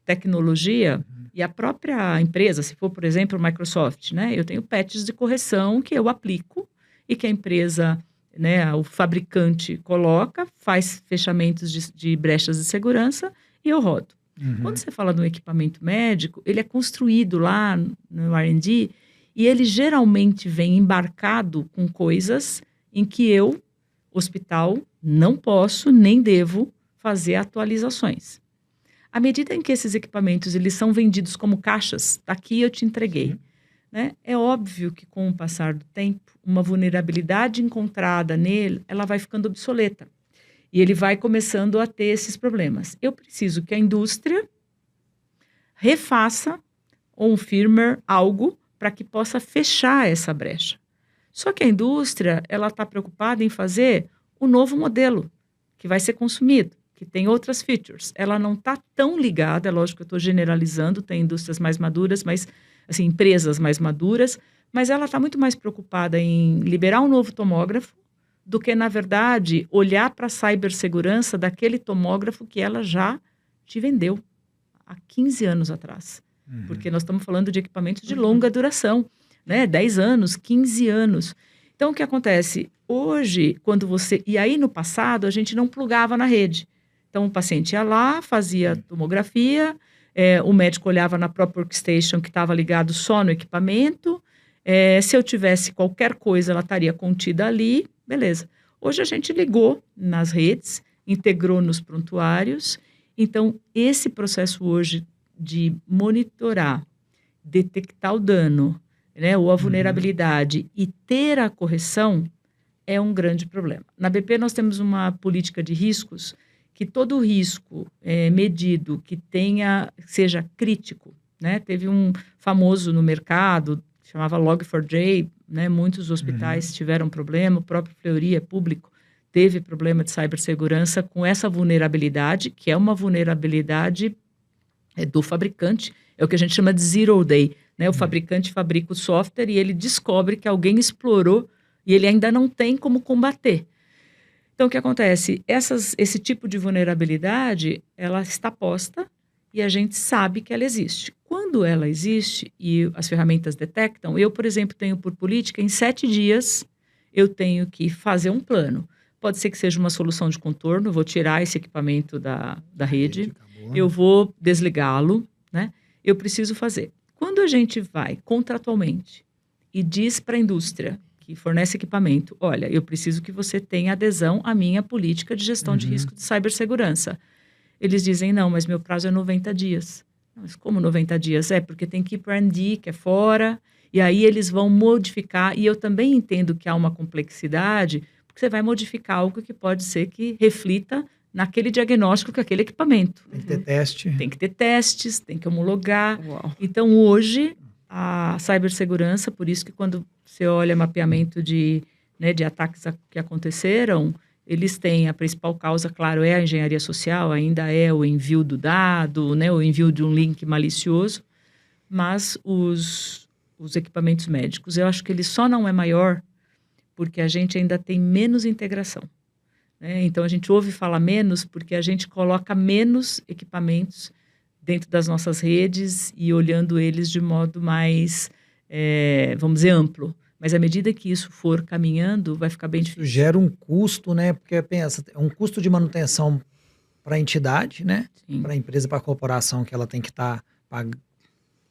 tecnologia, e a própria empresa, se for, por exemplo, o Microsoft, né, eu tenho patches de correção que eu aplico e que a empresa, né, o fabricante coloca, faz fechamentos de brechas de segurança e eu rodo. Quando você fala de um equipamento médico, ele é construído lá no R&D e ele geralmente vem embarcado com coisas em que eu, hospital, não posso nem devo fazer atualizações. À medida em que esses equipamentos eles são vendidos como caixas, tá aqui eu te entreguei, né? É óbvio que com o passar do tempo, uma vulnerabilidade encontrada nele, ela vai ficando obsoleta. E ele vai começando a ter esses problemas. Eu preciso que a indústria refaça um firmware, algo, para que possa fechar essa brecha. Só que a indústria, ela está preocupada em fazer o novo modelo que vai ser consumido, que tem outras features. Ela não está tão ligada, é lógico que eu estou generalizando, tem indústrias mais maduras, mas assim, empresas mais maduras, mas ela está muito mais preocupada em liberar um novo tomógrafo do que, na verdade, olhar para a cibersegurança daquele tomógrafo que ela já te vendeu há 15 anos atrás. Porque nós estamos falando de equipamentos de longa duração, né? 10 anos, 15 anos. Então, o que acontece? Hoje, quando você... E aí, no passado, a gente não plugava na rede. Então, o paciente ia lá, fazia tomografia, o médico olhava na própria workstation que estava ligado só no equipamento. Se eu tivesse qualquer coisa, ela estaria contida ali, beleza. Hoje, a gente ligou nas redes, integrou nos prontuários. Então, esse processo hoje de monitorar, detectar o dano, né, ou a vulnerabilidade e ter a correção é um grande problema. Na BP nós temos uma política de riscos que todo risco medido que seja crítico, né? Teve um famoso no mercado, chamava Log4j, né? Muitos hospitais tiveram problema, o próprio Fleury é público, teve problema de cibersegurança com essa vulnerabilidade, que é uma vulnerabilidade do fabricante, é o que a gente chama de zero day, né? O fabricante fabrica o software e ele descobre que alguém explorou e ele ainda não tem como combater. Então, o que acontece? Esse tipo de vulnerabilidade, ela está posta e a gente sabe que ela existe. Quando ela existe e as ferramentas detectam, eu, por exemplo, tenho por política, em 7 dias, eu tenho que fazer um plano. Pode ser que seja uma solução de contorno, eu vou tirar esse equipamento da rede, eu vou desligá-lo, né? Eu preciso fazer. Quando a gente vai contratualmente e diz para a indústria que fornece equipamento, olha, eu preciso que você tenha adesão à minha política de gestão de risco de cibersegurança. Eles dizem, não, mas meu prazo é 90 dias. Mas como 90 dias? Porque tem que ir para R&D, que é fora, e aí eles vão modificar, e eu também entendo que há uma complexidade, porque você vai modificar algo que pode ser que reflita naquele diagnóstico com aquele equipamento. Tem que ter teste. Tem que ter testes, tem que homologar. Uau. Então, hoje, a cibersegurança, por isso que quando você olha mapeamento de ataques que aconteceram, eles têm a principal causa, claro, é a engenharia social, ainda é o envio do dado, né, o envio de um link malicioso, mas os equipamentos médicos, eu acho que ele só não é maior porque a gente ainda tem menos integração. Então, a gente ouve falar menos porque a gente coloca menos equipamentos dentro das nossas redes e olhando eles de modo mais, vamos dizer, amplo. Mas à medida que isso for caminhando, vai ficar bem difícil. Isso gera um custo, né? Porque pensa, é um custo de manutenção para a entidade, né? Para a empresa, para a corporação, que ela tem que estar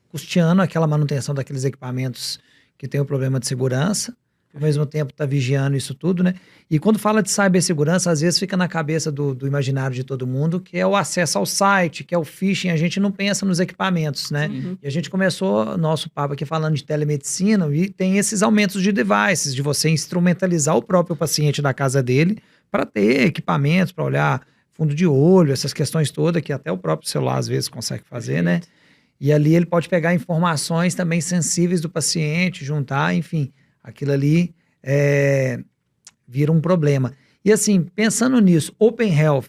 custeando aquela manutenção daqueles equipamentos que tem o problema de segurança. Ao mesmo tempo está vigiando isso tudo, né? E quando fala de cibersegurança, às vezes fica na cabeça do imaginário de todo mundo, que é o acesso ao site, que é o phishing, a gente não pensa nos equipamentos, né? E a gente começou nosso papo aqui falando de telemedicina e tem esses aumentos de devices, de você instrumentalizar o próprio paciente da casa dele para ter equipamentos, para olhar fundo de olho, essas questões todas que até o próprio celular às vezes consegue fazer, né? E ali ele pode pegar informações também sensíveis do paciente, juntar, enfim... Aquilo ali vira um problema. E assim, pensando nisso, Open Health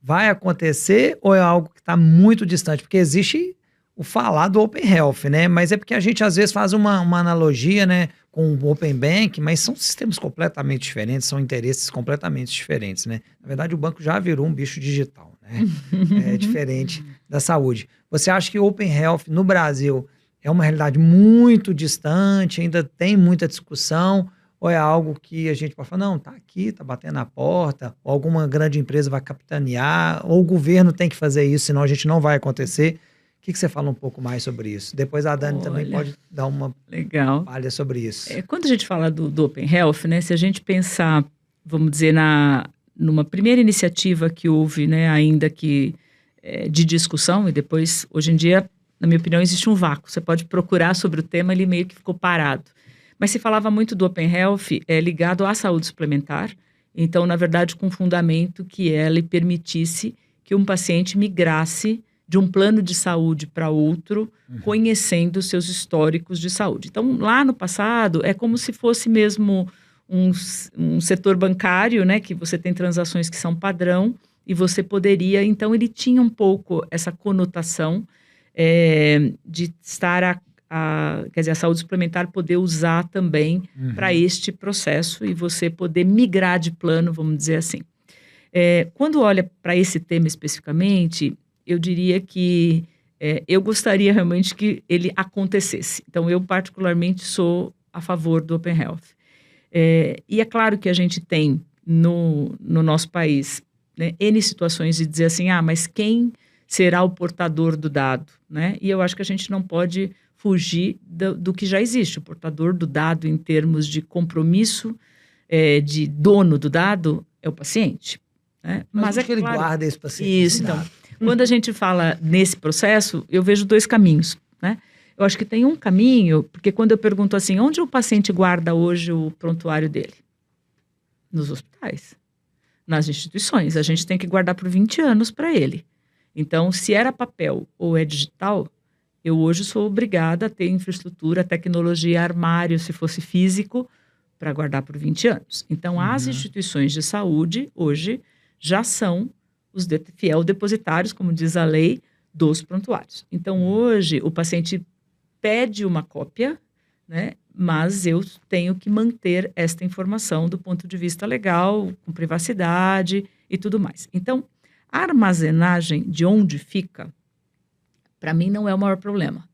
vai acontecer ou é algo que está muito distante? Porque existe o falar do Open Health, né? Mas é porque a gente às vezes faz uma analogia, né, com o Open Bank, mas são sistemas completamente diferentes, são interesses completamente diferentes, né? Na verdade, o banco já virou um bicho digital, né? É diferente da saúde. Você acha que o Open Health no Brasil... é uma realidade muito distante, ainda tem muita discussão, ou é algo que a gente pode falar, não, tá aqui, tá batendo na porta, ou alguma grande empresa vai capitanear, ou o governo tem que fazer isso, senão a gente não vai acontecer. O que você fala um pouco mais sobre isso? Depois a Dani também pode dar uma palha sobre isso. Quando a gente fala do Open Health, né, se a gente pensar, vamos dizer, numa primeira iniciativa que houve, né, ainda que de discussão, e depois, hoje em dia, na minha opinião, existe um vácuo. Você pode procurar sobre o tema, ele meio que ficou parado. Mas se falava muito do Open Health ligado à saúde suplementar. Então, na verdade, com fundamento que ela permitisse que um paciente migrasse de um plano de saúde para outro, conhecendo seus históricos de saúde. Então, lá no passado, é como se fosse mesmo um setor bancário, né, que você tem transações que são padrão, e você poderia... Então, ele tinha um pouco essa conotação de estar quer dizer, a saúde suplementar poder usar também para este processo e você poder migrar de plano, vamos dizer assim. Quando olha para esse tema especificamente, eu diria que eu gostaria realmente que ele acontecesse. Então, eu particularmente sou a favor do Open Health. E é claro que a gente tem no nosso país, né, N situações de dizer assim, mas quem será o portador do dado? Né? E eu acho que a gente não pode fugir do que já existe. O portador do dado em termos de compromisso de dono do dado é o paciente. Né? Mas que ele guarda esse paciente. Isso, então. Quando a gente fala nesse processo, eu vejo 2 caminhos, né? Eu acho que tem um caminho, porque quando eu pergunto assim, onde o paciente guarda hoje o prontuário dele? Nos hospitais, nas instituições. A gente tem que guardar por 20 anos para ele. Então, se era papel ou é digital, eu hoje sou obrigada a ter infraestrutura, tecnologia, armário, se fosse físico, para guardar por 20 anos. Então, as instituições de saúde, hoje, já são os fiel depositários, como diz a lei, dos prontuários. Então, hoje, o paciente pede uma cópia, né, mas eu tenho que manter esta informação do ponto de vista legal, com privacidade e tudo mais. Então, a armazenagem de onde fica, para mim, não é o maior problema.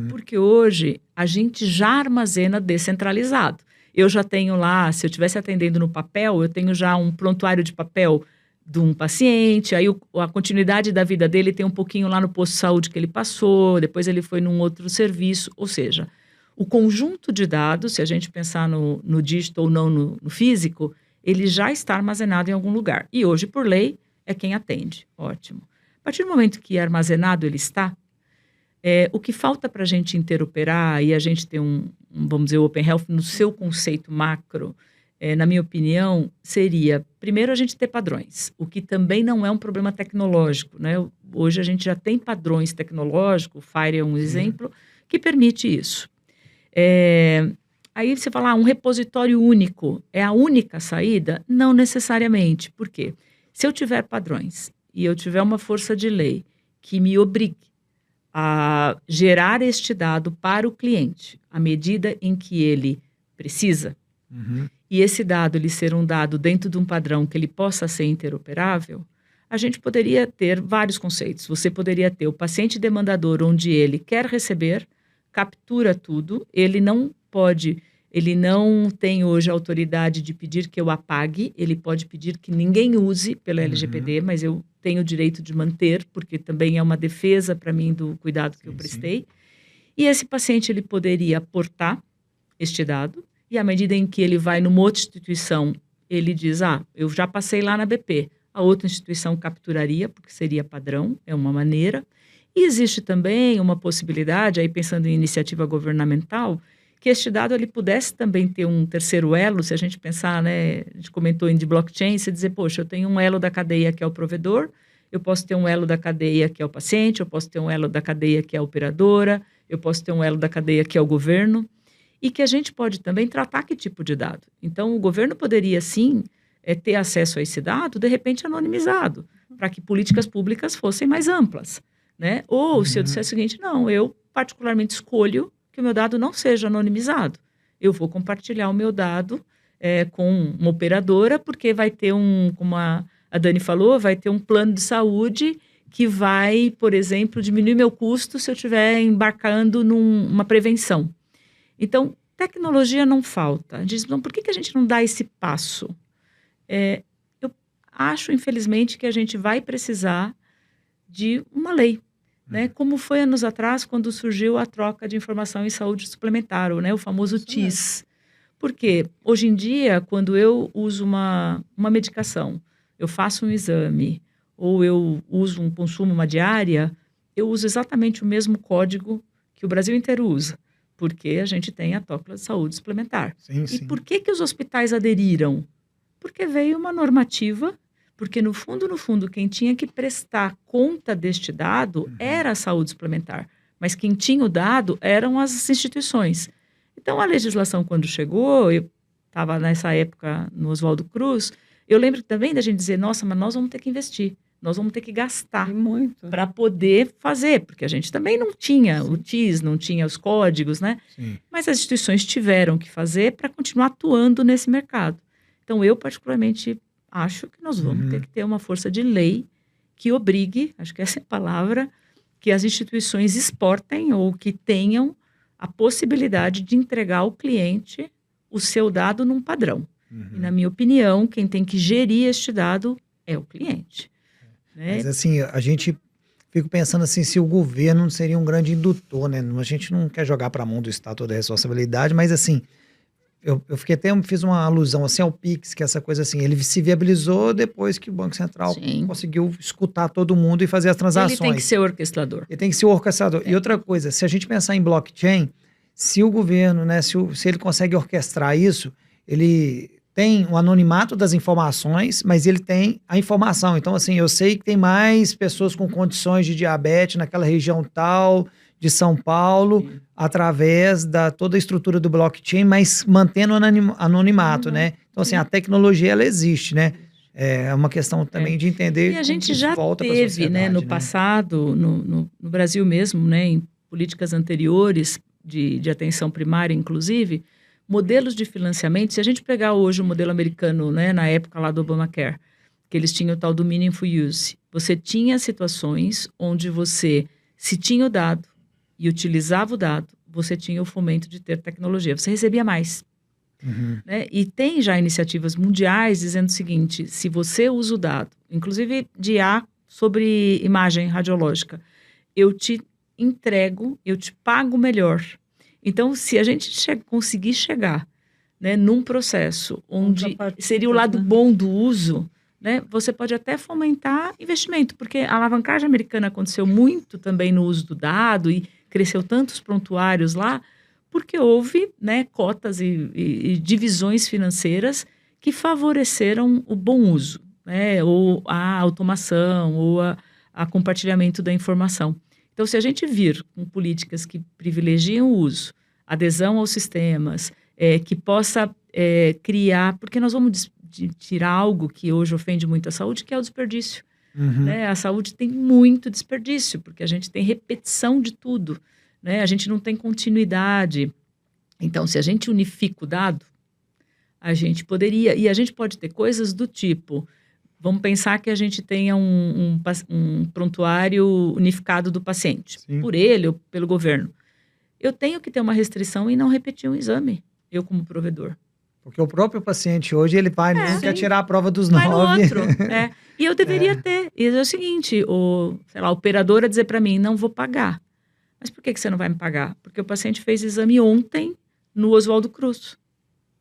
Porque hoje, a gente já armazena descentralizado. Eu já tenho lá, se eu estivesse atendendo no papel, eu tenho já um prontuário de papel de um paciente, aí a continuidade da vida dele tem um pouquinho lá no posto de saúde que ele passou, depois ele foi num outro serviço, ou seja, o conjunto de dados, se a gente pensar no digital ou não no físico, ele já está armazenado em algum lugar. E hoje, por lei, é quem atende. Ótimo. A partir do momento que armazenado ele está, o que falta para a gente interoperar e a gente ter vamos dizer, o Open Health no seu conceito macro, na minha opinião, seria, primeiro, a gente ter padrões, o que também não é um problema tecnológico, né? Hoje a gente já tem padrões tecnológicos, o FHIR é um exemplo, que permite isso. Aí você fala, um repositório único é a única saída? Não necessariamente. Por quê? Se eu tiver padrões e eu tiver uma força de lei que me obrigue a gerar este dado para o cliente, à medida em que ele precisa, e esse dado ele ser um dado dentro de um padrão que ele possa ser interoperável, a gente poderia ter vários conceitos. Você poderia ter o paciente demandador, onde ele quer receber, captura tudo, ele não tem hoje a autoridade de pedir que eu apague, ele pode pedir que ninguém use pela LGPD, mas eu tenho o direito de manter, porque também é uma defesa para mim do cuidado que eu prestei. E esse paciente ele poderia portar este dado, e à medida em que ele vai numa outra instituição, ele diz, eu já passei lá na BP, a outra instituição capturaria, porque seria padrão, é uma maneira. E existe também uma possibilidade, aí pensando em iniciativa governamental, que este dado ele pudesse também ter um terceiro elo, se a gente pensar, né, a gente comentou de blockchain, você dizer, poxa, eu tenho um elo da cadeia que é o provedor, eu posso ter um elo da cadeia que é o paciente, eu posso ter um elo da cadeia que é a operadora, eu posso ter um elo da cadeia que é o governo, e que a gente pode também tratar que tipo de dado. Então, o governo poderia, sim, ter acesso a esse dado, de repente, anonimizado, para que políticas públicas fossem mais amplas, né? Ou, se eu disser o seguinte, não, eu particularmente escolho que o meu dado não seja anonimizado. Eu vou compartilhar o meu dado com uma operadora, porque vai ter como a Dani falou, vai ter um plano de saúde que vai, por exemplo, diminuir meu custo se eu estiver embarcando numa prevenção. Então, tecnologia não falta. A gente diz, então, por que a gente não dá esse passo? Eu acho, infelizmente, que a gente vai precisar de uma lei, né? Como foi anos atrás, quando surgiu a troca de informação em saúde suplementar, né? O famoso TIS. Porque, hoje em dia, quando eu uso uma medicação, eu faço um exame, ou eu consumo uma diária, eu uso exatamente o mesmo código que o Brasil inteiro usa. Porque a gente tem a TOCLA de saúde suplementar. E por que os hospitais aderiram? Porque veio uma normativa, porque no fundo, quem tinha que prestar conta deste dado era a saúde suplementar. Mas quem tinha o dado eram as instituições. Então, a legislação, quando chegou, eu estava nessa época no Oswaldo Cruz, eu lembro também da gente dizer, nossa, mas nós vamos ter que investir. nós vamos ter que gastar E muito. para poder fazer, porque a gente também não tinha o TIS, não tinha os códigos, né? Sim. Mas as instituições tiveram que fazer para continuar atuando nesse mercado. Então, eu particularmente acho que nós vamos ter que ter uma força de lei que obrigue, acho que essa é a palavra, que as instituições exportem ou que tenham a possibilidade de entregar ao cliente o seu dado num padrão. E, na minha opinião, quem tem que gerir este dado é o cliente. Né? Mas assim, a gente fica pensando assim, se o governo não seria um grande indutor, né? A gente não quer jogar para a mão do Estado toda a responsabilidade, mas assim, eu fiz uma alusão assim ao Pix, que é essa coisa assim, ele se viabilizou depois que o Banco Central Sim. conseguiu escutar todo mundo e fazer as transações. Ele tem que ser orquestrador. Ele tem que ser o orquestrador. E outra coisa, se a gente pensar em blockchain, se o governo, né, se ele consegue orquestrar isso, ele tem o anonimato das informações, mas ele tem a informação. Então, assim, eu sei que tem mais pessoas com condições de diabetes naquela região tal, de São Paulo, através da toda a estrutura do blockchain, mas mantendo o anonimato, né? Então, assim, a tecnologia, ela existe, né? É uma questão também de entender E a gente como já volta pra teve, sociedade, né, no né? passado, no Brasil mesmo, né, em políticas anteriores de atenção primária, inclusive, modelos de financiamento. Se a gente pegar hoje o modelo americano, né, na época lá do Obamacare, que eles tinham o tal do Meaningful Use, você tinha situações onde você, se tinha o dado e utilizava o dado, você tinha o fomento de ter tecnologia, você recebia mais. Né? E tem já iniciativas mundiais dizendo o seguinte, se você usa o dado, inclusive de IA sobre imagem radiológica, eu te entrego, eu te pago melhor. Então, se a gente conseguir chegar, né, num processo onde seria o lado bom do uso, né, você pode até fomentar investimento, porque a alavancagem americana aconteceu muito também no uso do dado e cresceu tantos prontuários lá, porque houve, né, cotas e divisões financeiras que favoreceram o bom uso, né, ou a automação, ou a compartilhamento da informação. Então, se a gente vir com políticas que privilegiam o uso, adesão aos sistemas, que possa criar, porque nós vamos tirar algo que hoje ofende muito a saúde, que é o desperdício. Né? A saúde tem muito desperdício, porque a gente tem repetição de tudo. Né? A gente não tem continuidade. Então, se a gente unifica o dado, a gente poderia... E a gente pode ter coisas do tipo... Vamos pensar que a gente tenha um prontuário unificado do paciente. Sim. Por ele ou pelo governo. Eu tenho que ter uma restrição em não repetir um exame, eu como provedor. Porque o próprio paciente hoje, ele vai, não quer tirar a prova dos 9. Vai no outro, E eu deveria ter. E é o seguinte, a operadora dizer para mim, não vou pagar. Mas por que você não vai me pagar? Porque o paciente fez exame ontem no Oswaldo Cruz.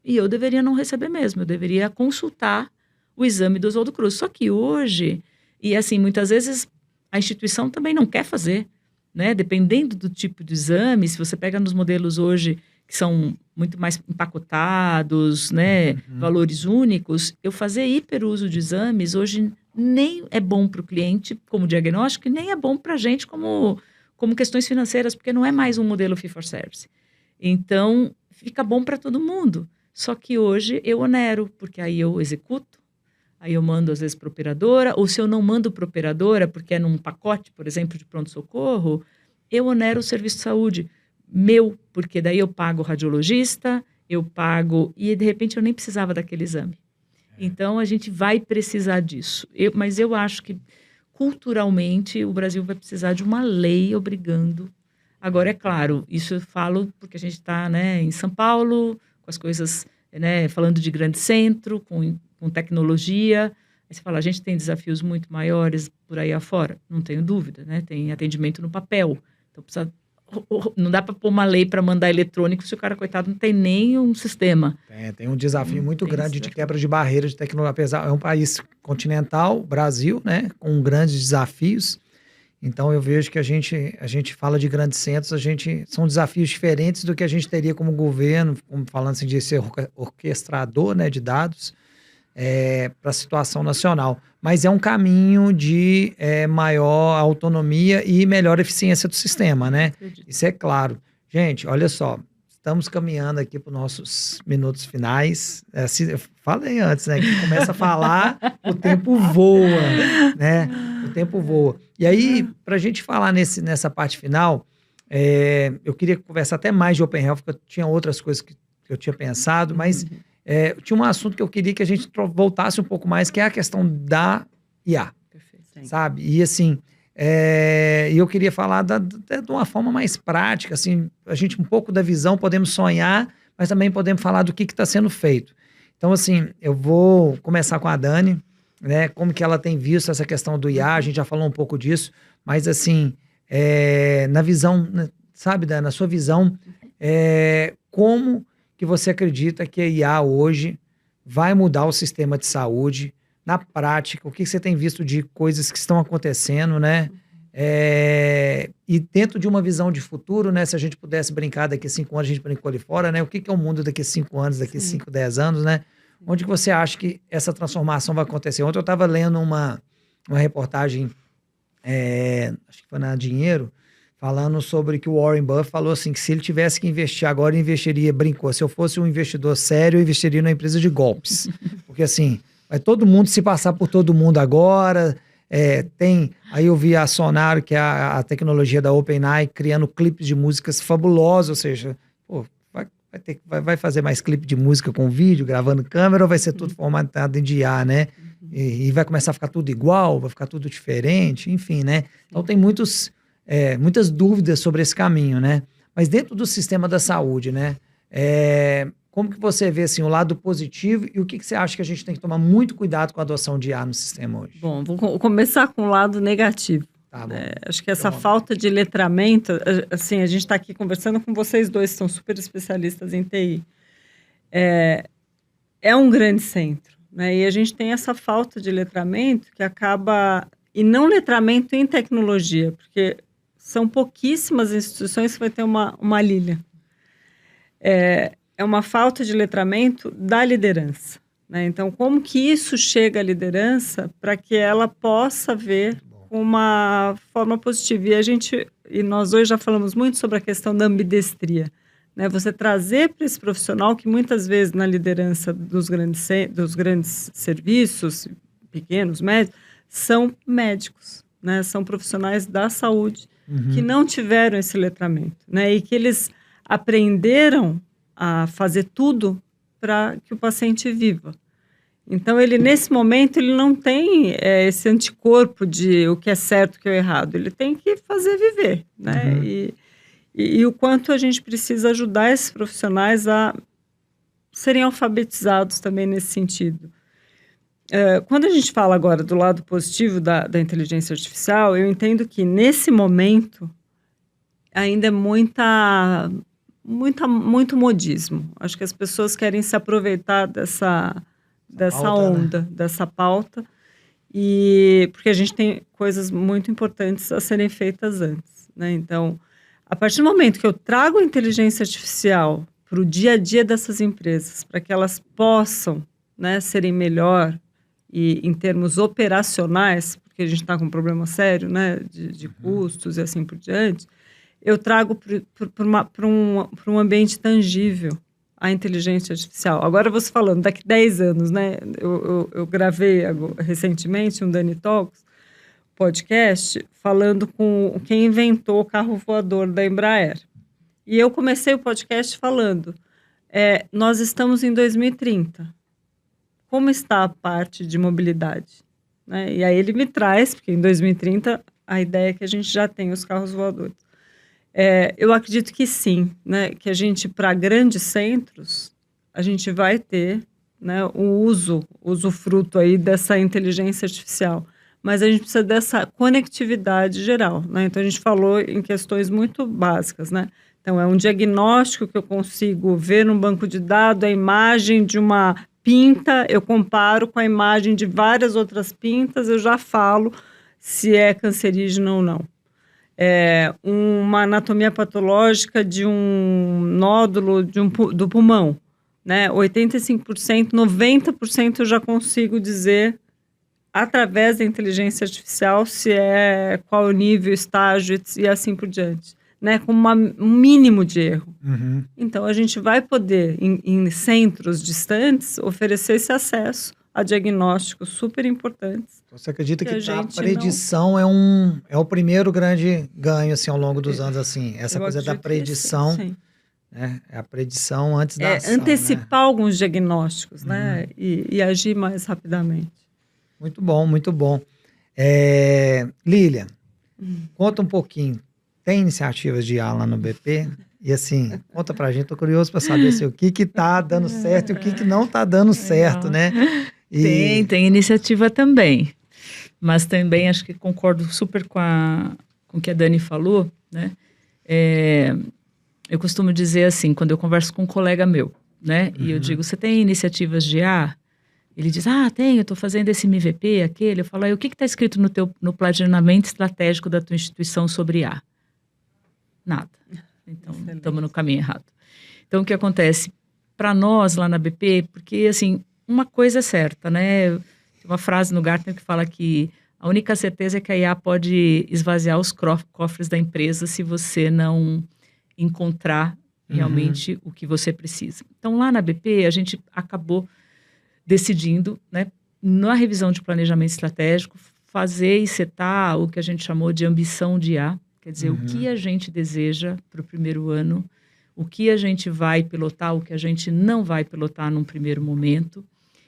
E eu deveria não receber mesmo, eu deveria consultar o exame do Oswaldo Cruz. Só que hoje, e assim, muitas vezes a instituição também não quer fazer, né? Dependendo do tipo de exame, se você pega nos modelos hoje que são muito mais empacotados, né? Valores únicos, eu fazer hiperuso de exames hoje nem é bom para o cliente como diagnóstico e nem é bom para a gente como questões financeiras, porque não é mais um modelo fee for service. Então, fica bom para todo mundo. Só que hoje eu onero, porque aí eu executo, aí eu mando, às vezes, para a operadora, ou se eu não mando para a operadora, porque é num pacote, por exemplo, de pronto-socorro, eu onero o serviço de saúde meu, porque daí eu pago o radiologista, eu pago... E, de repente, eu nem precisava daquele exame. Então, a gente vai precisar disso. Mas eu acho que, culturalmente, o Brasil vai precisar de uma lei obrigando. Agora, é claro, isso eu falo porque a gente está, né, em São Paulo, com as coisas, né, falando de grande centro, com tecnologia. Aí você fala, a gente tem desafios muito maiores por aí afora? Não tenho dúvida, né? Tem atendimento no papel. Então, não dá para pôr uma lei para mandar eletrônico se o cara, coitado, não tem nem um sistema. Tem um desafio muito grande de quebra de barreiras de tecnologia. Apesar, é um país continental, Brasil, né? Com grandes desafios. Então, eu vejo que a gente fala de grandes centros, são desafios diferentes do que a gente teria como governo, como falando assim, de ser orquestrador, né, de dados, para a situação nacional. Mas é um caminho de maior autonomia e melhor eficiência do sistema, né? Isso é claro. Gente, olha só, estamos caminhando aqui para os nossos minutos finais. Falei antes, né? Que começa a falar, o tempo voa, né? O tempo voa. E aí, para a gente falar nessa parte final, eu queria conversar até mais de Open Health, porque eu tinha outras coisas que eu tinha pensado, mas tinha um assunto que eu queria que a gente voltasse um pouco mais, que é a questão da IA, Perfeito. sabe? E assim, e eu queria falar de uma forma mais prática, assim, a gente um pouco da visão, podemos sonhar, mas também podemos falar do que está sendo feito. Então, assim, eu vou começar com a Dani, né? Como que ela tem visto essa questão do IA, a gente já falou um pouco disso, mas assim, na visão, sabe, Dani, na sua visão, como que você acredita que a IA hoje vai mudar o sistema de saúde na prática? O que você tem visto de coisas que estão acontecendo, né? E dentro de uma visão de futuro, né? Se a gente pudesse brincar daqui a 5 anos, a gente brincou ali fora, né? O que é o mundo daqui a 5 anos, daqui a 5, 10 anos, né? Onde que você acha que essa transformação vai acontecer? Ontem eu estava lendo uma reportagem, acho que foi na Dinheiro, falando sobre que o Warren Buffett falou assim, que se ele tivesse que investir agora, ele investiria, brincou, se eu fosse um investidor sério, eu investiria numa empresa de golpes. Porque assim, vai todo mundo se passar por todo mundo agora. Aí eu vi a Sonaro, que é a tecnologia da OpenAI, criando clipes de músicas fabulosos, ou seja, pô, vai fazer mais clipe de música com vídeo, gravando câmera, ou vai ser tudo formatado em IA, né? E vai começar a ficar tudo igual, vai ficar tudo diferente, enfim, né? Então tem muitas dúvidas sobre esse caminho, né? Mas dentro do sistema da saúde, né? Como que você vê assim, o lado positivo e o que você acha que a gente tem que tomar muito cuidado com a adoção de IA no sistema hoje? Bom, vou começar com o lado negativo. Tá bom. Acho que essa falta de letramento, assim, a gente está aqui conversando com vocês dois, que são super especialistas em TI. É um grande centro, né? E a gente tem essa falta de letramento que acaba... E não letramento em tecnologia, porque são pouquíssimas instituições que vai ter uma Lília. É uma falta de letramento da liderança, né? Então, como que isso chega à liderança para que ela possa ver uma forma positiva? E nós hoje já falamos muito sobre a questão da ambidestria, né? Você trazer para esse profissional que muitas vezes na liderança dos grandes serviços, pequenos, médios, são médicos, né? São profissionais da saúde que não tiveram esse letramento, né? E que eles aprenderam a fazer tudo para que o paciente viva. Então, nesse momento, ele não tem esse anticorpo de o que é certo e o que é errado. Ele tem que fazer viver, né? E o quanto a gente precisa ajudar esses profissionais a serem alfabetizados também nesse sentido. Quando a gente fala agora do lado positivo da inteligência artificial, eu entendo que, nesse momento, ainda é muito modismo. Acho que as pessoas querem se aproveitar dessa pauta, onda, né? Dessa pauta, porque a gente tem coisas muito importantes a serem feitas antes, né? Então, a partir do momento que eu trago a inteligência artificial para o dia a dia dessas empresas, para que elas possam, né, serem melhor e em termos operacionais, porque a gente está com um problema sério, né, de custos e assim por diante, eu trago para um ambiente tangível a inteligência artificial. Agora você falando, daqui 10 anos, né? Eu gravei recentemente um Dani Talks podcast falando com quem inventou o carro voador da Embraer. E eu comecei o podcast falando, nós estamos em 2030. Como está a parte de mobilidade? Né? E aí ele me traz, porque em 2030 a ideia é que a gente já tem os carros voadores. Eu acredito que sim, né? Que a gente, para grandes centros, a gente vai ter, né, o usufruto aí dessa inteligência artificial. Mas a gente precisa dessa conectividade geral, né? Então, a gente falou em questões muito básicas, né? Então, é um diagnóstico que eu consigo ver num banco de dados, a imagem de uma pinta, eu comparo com a imagem de várias outras pintas, eu já falo se é cancerígeno ou não. Uma anatomia patológica de um nódulo do pulmão, né? 85%, 90% eu já consigo dizer através da inteligência artificial se qual o nível, estágio e assim por diante, né? Com um mínimo de erro. Então a gente vai poder em centros distantes oferecer esse acesso a diagnósticos super importantes. Você acredita Que que a a gente predição é o primeiro grande ganho, assim, ao longo dos anos, assim, essa Eu coisa da acredito que sim, predição, sim. né? É a predição antes da ação, né? Antecipar alguns diagnósticos, né? E agir mais rapidamente. Muito bom, muito bom. Lília, conta um pouquinho. Tem iniciativas de IA lá no BP? E assim, conta pra gente, tô curioso para saber assim, o que tá dando certo e o que não tá dando certo, Legal. né? E Tem iniciativa também. Mas também acho que concordo super com o que a Dani falou, né? Eu costumo dizer assim, quando eu converso com um colega meu, né? E eu digo, você tem iniciativas de IA? Ele diz, tenho, estou fazendo esse MVP, aquele. Eu falo, o que está escrito no planejamento estratégico da tua instituição sobre IA? Nada. Então, Excelente. estamos no caminho errado. Então, o que acontece? Para nós, lá na BP, porque, assim, uma coisa é certa, né? Tem uma frase no Gartner que fala que a única certeza é que a IA pode esvaziar os cofres da empresa se você não encontrar realmente o que você precisa. Então, lá na BP, a gente acabou decidindo, né, na revisão de planejamento estratégico, fazer e setar o que a gente chamou de ambição de IA, quer dizer, o que a gente deseja para o primeiro ano, o que a gente vai pilotar, o que a gente não vai pilotar num primeiro momento,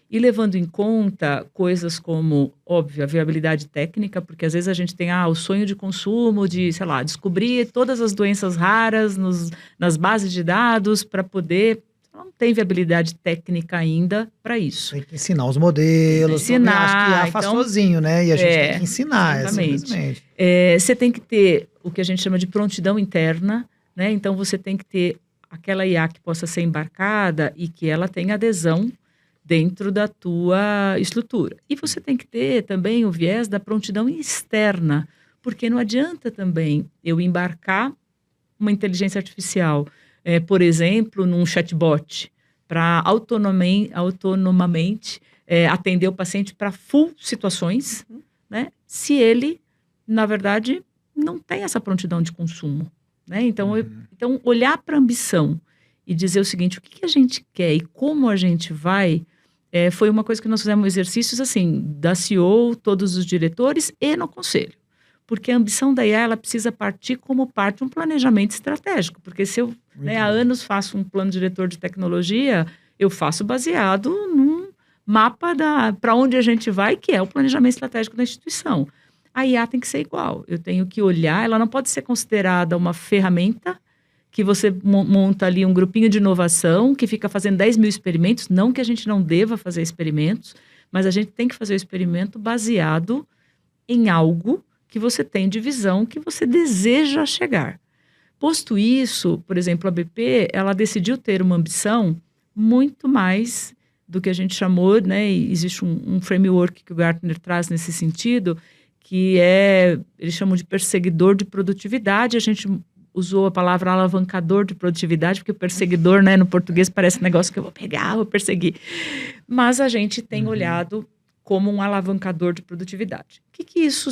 e levando em conta coisas como, óbvio, a viabilidade técnica, porque às vezes a gente tem o sonho de consumo, de, sei lá, descobrir todas as doenças raras nas bases de dados para poder... Não tem viabilidade técnica ainda para isso. tem que ensinar os modelos. Ensinar, Acho que IA faz então, sozinho, né? E a gente tem que ensinar, exatamente. simplesmente. Você tem que ter o que a gente chama de prontidão interna, né? Então, você tem que ter aquela IA que possa ser embarcada e que ela tenha adesão dentro da tua estrutura. E você tem que ter também o viés da prontidão externa, porque não adianta também eu embarcar uma inteligência artificial, por exemplo, num chatbot, para autonomamente atender o paciente para full situações, né? Se ele, na verdade, não tem essa prontidão de consumo, né? Então, então olhar para a ambição e dizer o seguinte, o que a gente quer e como a gente vai, foi uma coisa que nós fizemos exercícios assim, da CEO, todos os diretores e no conselho. Porque a ambição da IA, ela precisa partir como parte de um planejamento estratégico. Porque se eu há anos faço um plano diretor de tecnologia, eu faço baseado num mapa para onde a gente vai, que é o planejamento estratégico da instituição. A IA tem que ser igual. Eu tenho que olhar, ela não pode ser considerada uma ferramenta que você monta ali um grupinho de inovação que fica fazendo 10 mil experimentos. Não que a gente não deva fazer experimentos, mas a gente tem que fazer o experimento baseado em algo que você tem de visão, que você deseja chegar. Posto isso, por exemplo, a BP, ela decidiu ter uma ambição muito mais do que a gente chamou, né? Existe um framework que o Gartner traz nesse sentido, que eles chamam de perseguidor de produtividade. A gente usou a palavra alavancador de produtividade, porque o perseguidor, né, no português parece um negócio que eu vou pegar, vou perseguir. Mas a gente tem olhado como um alavancador de produtividade. O que isso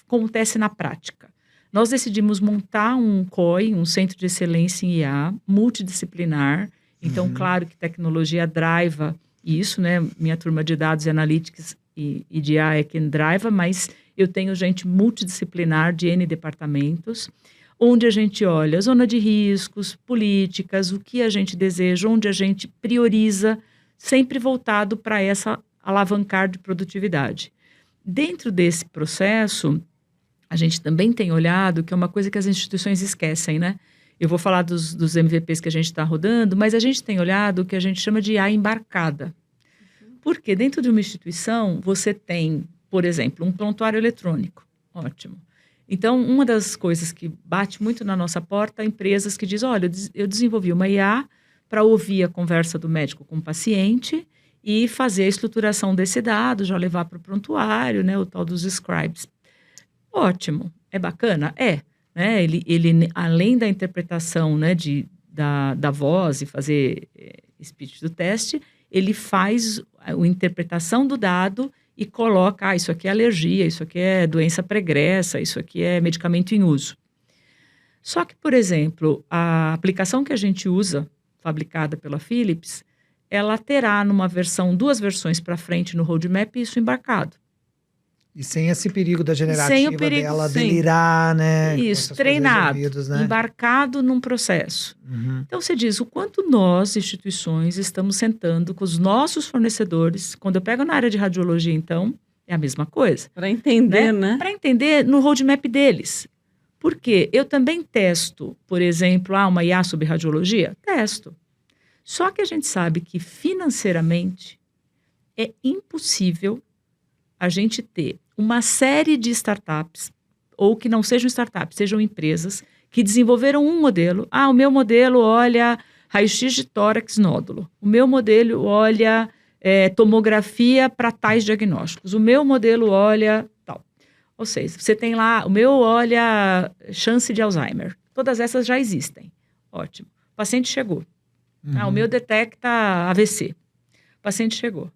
acontece na prática? Nós decidimos montar um COI, um Centro de Excelência em IA, multidisciplinar. Então, claro que tecnologia driva isso, né? Minha turma de dados e analytics e de IA é quem driva, mas eu tenho gente multidisciplinar de N departamentos, onde a gente olha zona de riscos, políticas, o que a gente deseja, onde a gente prioriza, sempre voltado para essa alavancar de produtividade. Dentro desse processo, a gente também tem olhado, que é uma coisa que as instituições esquecem, né? Eu vou falar dos MVPs que a gente está rodando, mas a gente tem olhado o que a gente chama de IA embarcada. Porque dentro de uma instituição, você tem, por exemplo, um prontuário eletrônico. Ótimo. Então, uma das coisas que bate muito na nossa porta, empresas que dizem, olha, eu desenvolvi uma IA para ouvir a conversa do médico com o paciente e fazer a estruturação desse dado, já levar para o prontuário, né, o tal dos scribes. Ótimo, é bacana? Né? Ele além da interpretação, né, da voz e fazer speech do teste, ele faz a interpretação do dado e coloca, isso aqui é alergia, isso aqui é doença pregressa, isso aqui é medicamento em uso. Só que, por exemplo, a aplicação que a gente usa, fabricada pela Philips, ela terá duas versões para frente no roadmap isso embarcado. E sem esse perigo da generativa Sem o perigo, dela sim. delirar, né? com Isso, essas coisas treinado, resolvidas, né? embarcado num processo. Uhum. Então, você diz o quanto nós, instituições, estamos sentando com os nossos fornecedores. Quando eu pego na área de radiologia, então, é a mesma coisa. Para entender, né? Para entender no roadmap deles. Por quê? Eu também testo, por exemplo, uma IA sobre radiologia? Testo. Só que a gente sabe que financeiramente é impossível a gente ter uma série de startups, ou que não sejam startups, sejam empresas, que desenvolveram um modelo. O meu modelo olha raio-x de tórax nódulo. O meu modelo olha tomografia para tais diagnósticos. O meu modelo olha tal. Ou seja, você tem lá, o meu olha chance de Alzheimer. Todas essas já existem. Ótimo. O paciente chegou. O meu detecta AVC. O paciente chegou.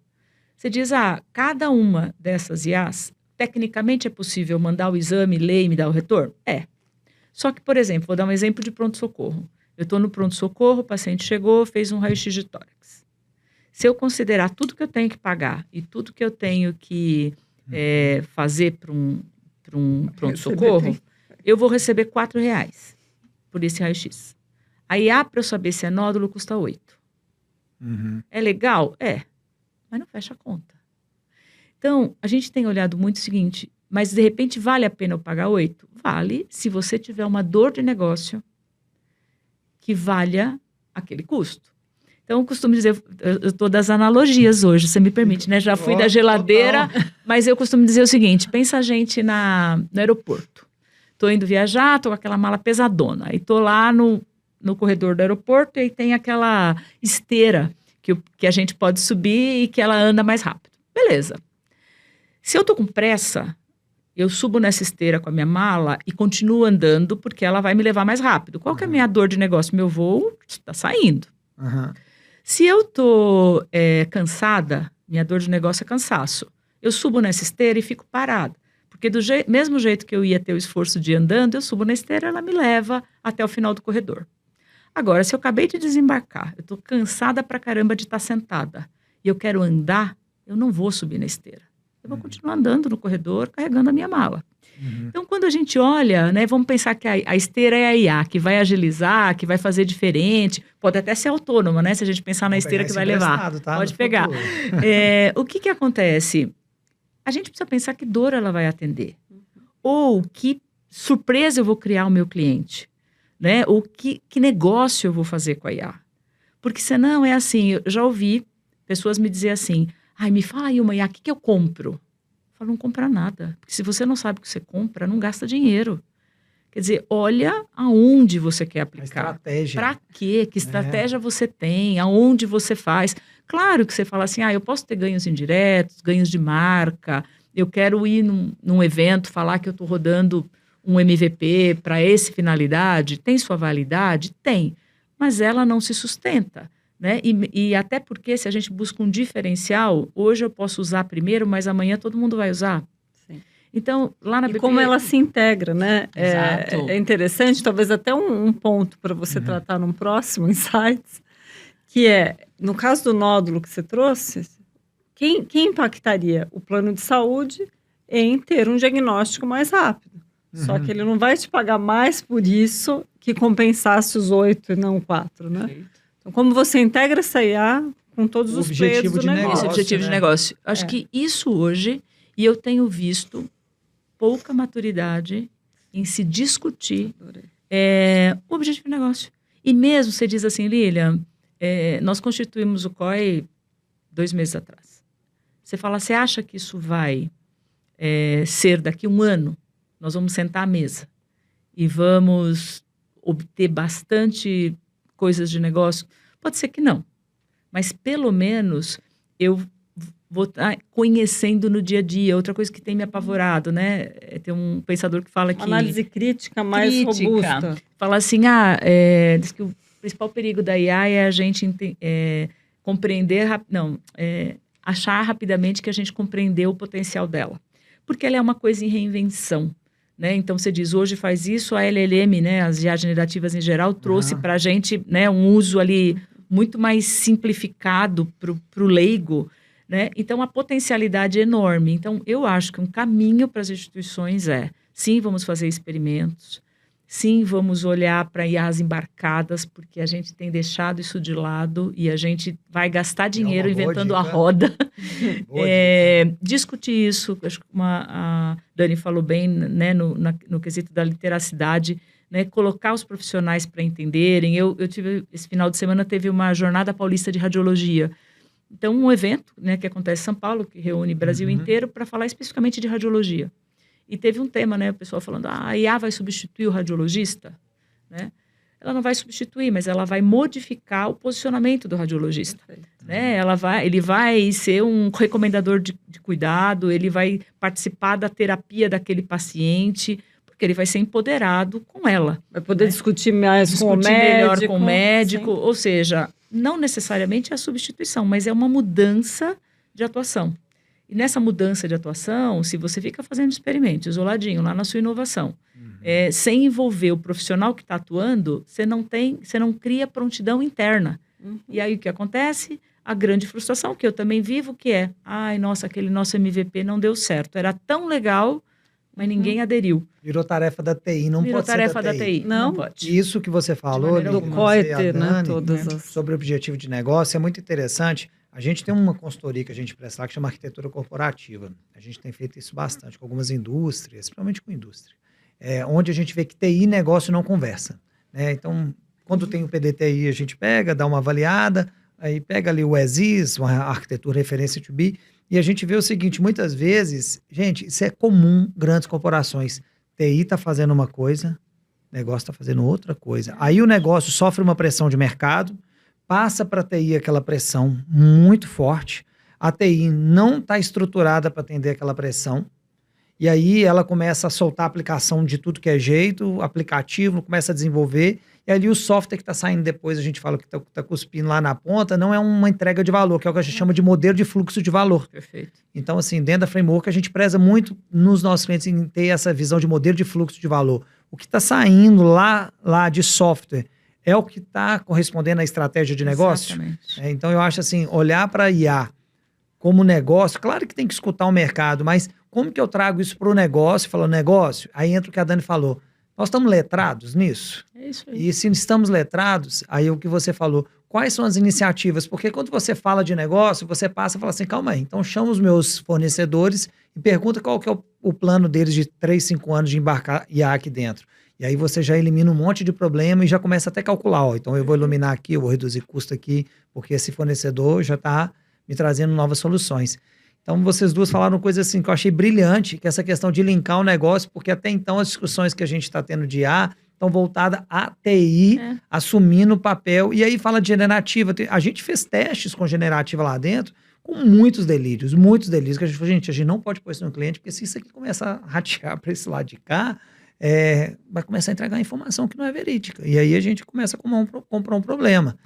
Você diz, cada uma dessas IAs, tecnicamente é possível mandar o exame, ler e me dar o retorno? É. Só que, por exemplo, vou dar um exemplo de pronto-socorro. Eu estou no pronto-socorro, o paciente chegou, fez um raio-x de tórax. Se eu considerar tudo que eu tenho que pagar e tudo que eu tenho que fazer para um pronto-socorro, eu vou receber R$4 por esse raio-x. A IA, para eu saber se é nódulo, custa 8. É legal? É. Mas não fecha a conta. Então, a gente tem olhado muito o seguinte, mas de repente vale a pena eu pagar 8? Vale, se você tiver uma dor de negócio que valha aquele custo. Então, eu costumo dizer, eu estou das analogias hoje, você me permite, né? Já fui da geladeira, mas eu costumo dizer o seguinte, pensa a gente no aeroporto. Estou indo viajar, estou com aquela mala pesadona, aí estou lá no corredor do aeroporto e aí tem aquela esteira que a gente pode subir e que ela anda mais rápido. Beleza. Se eu tô com pressa, eu subo nessa esteira com a minha mala e continuo andando porque ela vai me levar mais rápido. Qual que é a minha dor de negócio? Meu voo está saindo. Se eu tô cansada, minha dor de negócio é cansaço. Eu subo nessa esteira e fico parada. Porque do mesmo jeito que eu ia ter o esforço de ir andando, eu subo na esteira, ela me leva até o final do corredor. Agora, se eu acabei de desembarcar, eu tô cansada pra caramba de estar sentada e eu quero andar, eu não vou subir na esteira. Eu vou continuar andando no corredor, carregando a minha mala. Então, quando a gente olha, né, vamos pensar que a esteira é a IA, que vai agilizar, que vai fazer diferente, pode até ser autônoma, né, se a gente pensar na esteira que vai levar. Tá? Pode pegar. O que acontece? A gente precisa pensar que dor ela vai atender. Ou que surpresa eu vou criar ao meu cliente. Né? Ou que negócio eu vou fazer com a IA. Porque senão é assim, eu já ouvi pessoas me dizer assim, me fala aí uma IA, o que eu compro? Eu falo, não compra nada. Porque se você não sabe o que você compra, não gasta dinheiro. Quer dizer, olha aonde você quer aplicar. A estratégia. Para quê? Que estratégia você tem? Aonde você faz? Claro que você fala assim, eu posso ter ganhos indiretos, ganhos de marca, eu quero ir num evento, falar que eu estou rodando um MVP para essa finalidade, tem sua validade? Tem, mas ela não se sustenta, né? E até porque se a gente busca um diferencial, hoje eu posso usar primeiro, mas amanhã todo mundo vai usar. Sim. Então, lá na E BP... como ela se integra, né? Exato. É interessante, talvez até um ponto para você tratar num próximo Insights, que no caso do nódulo que você trouxe, quem impactaria o plano de saúde em ter um diagnóstico mais rápido? Só que ele não vai te pagar mais por isso que compensasse os 8 e não 4, né? Perfeito. Então, como você integra essa IA com todos os players do negócio? Esse objetivo de negócio. Acho que isso hoje, e eu tenho visto pouca maturidade em se discutir o objetivo de negócio. E mesmo, você diz assim, Lilian, nós constituímos o COI 2 meses atrás. Você fala, você acha que isso vai ser daqui 1 ano? Nós vamos sentar à mesa e vamos obter bastante coisas de negócio? Pode ser que não, mas pelo menos eu vou estar conhecendo no dia a dia. Outra coisa que tem me apavorado, né? Tem um pensador que fala que... Análise crítica mais robusta. Fala assim, diz que o principal perigo da IA é a gente compreender... achar rapidamente que a gente compreendeu o potencial dela. Porque ela é uma coisa em reinvenção. Né? Então, você diz, hoje faz isso, a LLM, né, as IA generativas em geral, trouxe para a gente, né, um uso ali muito mais simplificado para o leigo, né? Então, a potencialidade é enorme. Então, eu acho que um caminho para as instituições sim, vamos fazer experimentos, sim, vamos olhar para IAs embarcadas, porque a gente tem deixado isso de lado e a gente vai gastar dinheiro inventando a roda. Discutir isso, acho que a Dani falou bem, né, no quesito da literacidade, né, colocar os profissionais para entenderem. Eu tive, esse final de semana, teve uma jornada paulista de radiologia. Então, um evento, né, que acontece em São Paulo, que reúne o Brasil inteiro, para falar especificamente de radiologia. E teve um tema, né, o pessoal falando, a IA vai substituir o radiologista, né? Ela não vai substituir, mas ela vai modificar o posicionamento do radiologista, né? Ele vai ser um recomendador de cuidado, ele vai participar da terapia daquele paciente, porque ele vai ser empoderado com ela. Vai poder, né, discutir mais com o médico. Melhor com o médico, ou seja, não necessariamente é a substituição, mas é uma mudança de atuação. E nessa mudança de atuação, se você fica fazendo experimento isoladinho lá na sua inovação, sem envolver o profissional que está atuando, você não cria prontidão interna. E aí o que acontece? A grande frustração, que eu também vivo, que é, ai, nossa, aquele nosso MVP não deu certo. Era tão legal, mas ninguém aderiu. Virou tarefa da TI, não Virou pode ser tarefa da TI. Não pode. Isso que você falou, do COITER, né? Sobre o objetivo de negócio, é muito interessante. A gente tem uma consultoria que a gente presta lá que chama arquitetura corporativa. A gente tem feito isso bastante com algumas indústrias, principalmente com indústria, onde a gente vê que TI e negócio não conversam, né? Então, quando tem o PDTI, a gente pega, dá uma avaliada, aí pega ali o ESIS, uma arquitetura referência to be, e a gente vê o seguinte, muitas vezes, gente, isso é comum, grandes corporações, TI está fazendo uma coisa, negócio está fazendo outra coisa. Aí o negócio sofre uma pressão de mercado, passa para a TI aquela pressão muito forte, a TI não está estruturada para atender aquela pressão, e aí ela começa a soltar a aplicação de tudo que é jeito, aplicativo, começa a desenvolver, e ali o software que está saindo depois, a gente fala que está cuspindo lá na ponta, não é uma entrega de valor, que é o que a gente chama de modelo de fluxo de valor. Perfeito. Então, assim, dentro da Framework, a gente preza muito nos nossos clientes em ter essa visão de modelo de fluxo de valor. O que está saindo lá de software é o que está correspondendo à estratégia de negócio? Exatamente. Então, eu acho assim, olhar para a IA como negócio, claro que tem que escutar o mercado, mas como que eu trago isso para o negócio? Falando negócio, aí entra o que a Dani falou. Nós estamos letrados nisso? É isso aí. E se estamos letrados, aí o que você falou, quais são as iniciativas? Porque quando você fala de negócio, você passa e fala assim, calma aí, então chama os meus fornecedores e pergunta qual que é o plano deles de 3, 5 anos de embarcar IA aqui dentro. E aí você já elimina um monte de problema e já começa até a calcular, ó, então eu vou iluminar aqui, eu vou reduzir custo aqui, porque esse fornecedor já está me trazendo novas soluções. Então, vocês duas falaram coisa assim que eu achei brilhante, que é essa questão de linkar o negócio, porque até então as discussões que a gente está tendo de IA estão voltadas à TI, assumindo o papel, e aí fala de generativa. A gente fez testes com generativa lá dentro, com muitos delírios, que a gente falou, gente, a gente não pode pôr isso no cliente, porque se isso aqui começar a ratear para esse lado de cá, vai começar a entregar informação que não é verídica. E aí a gente começa a comprar um problema.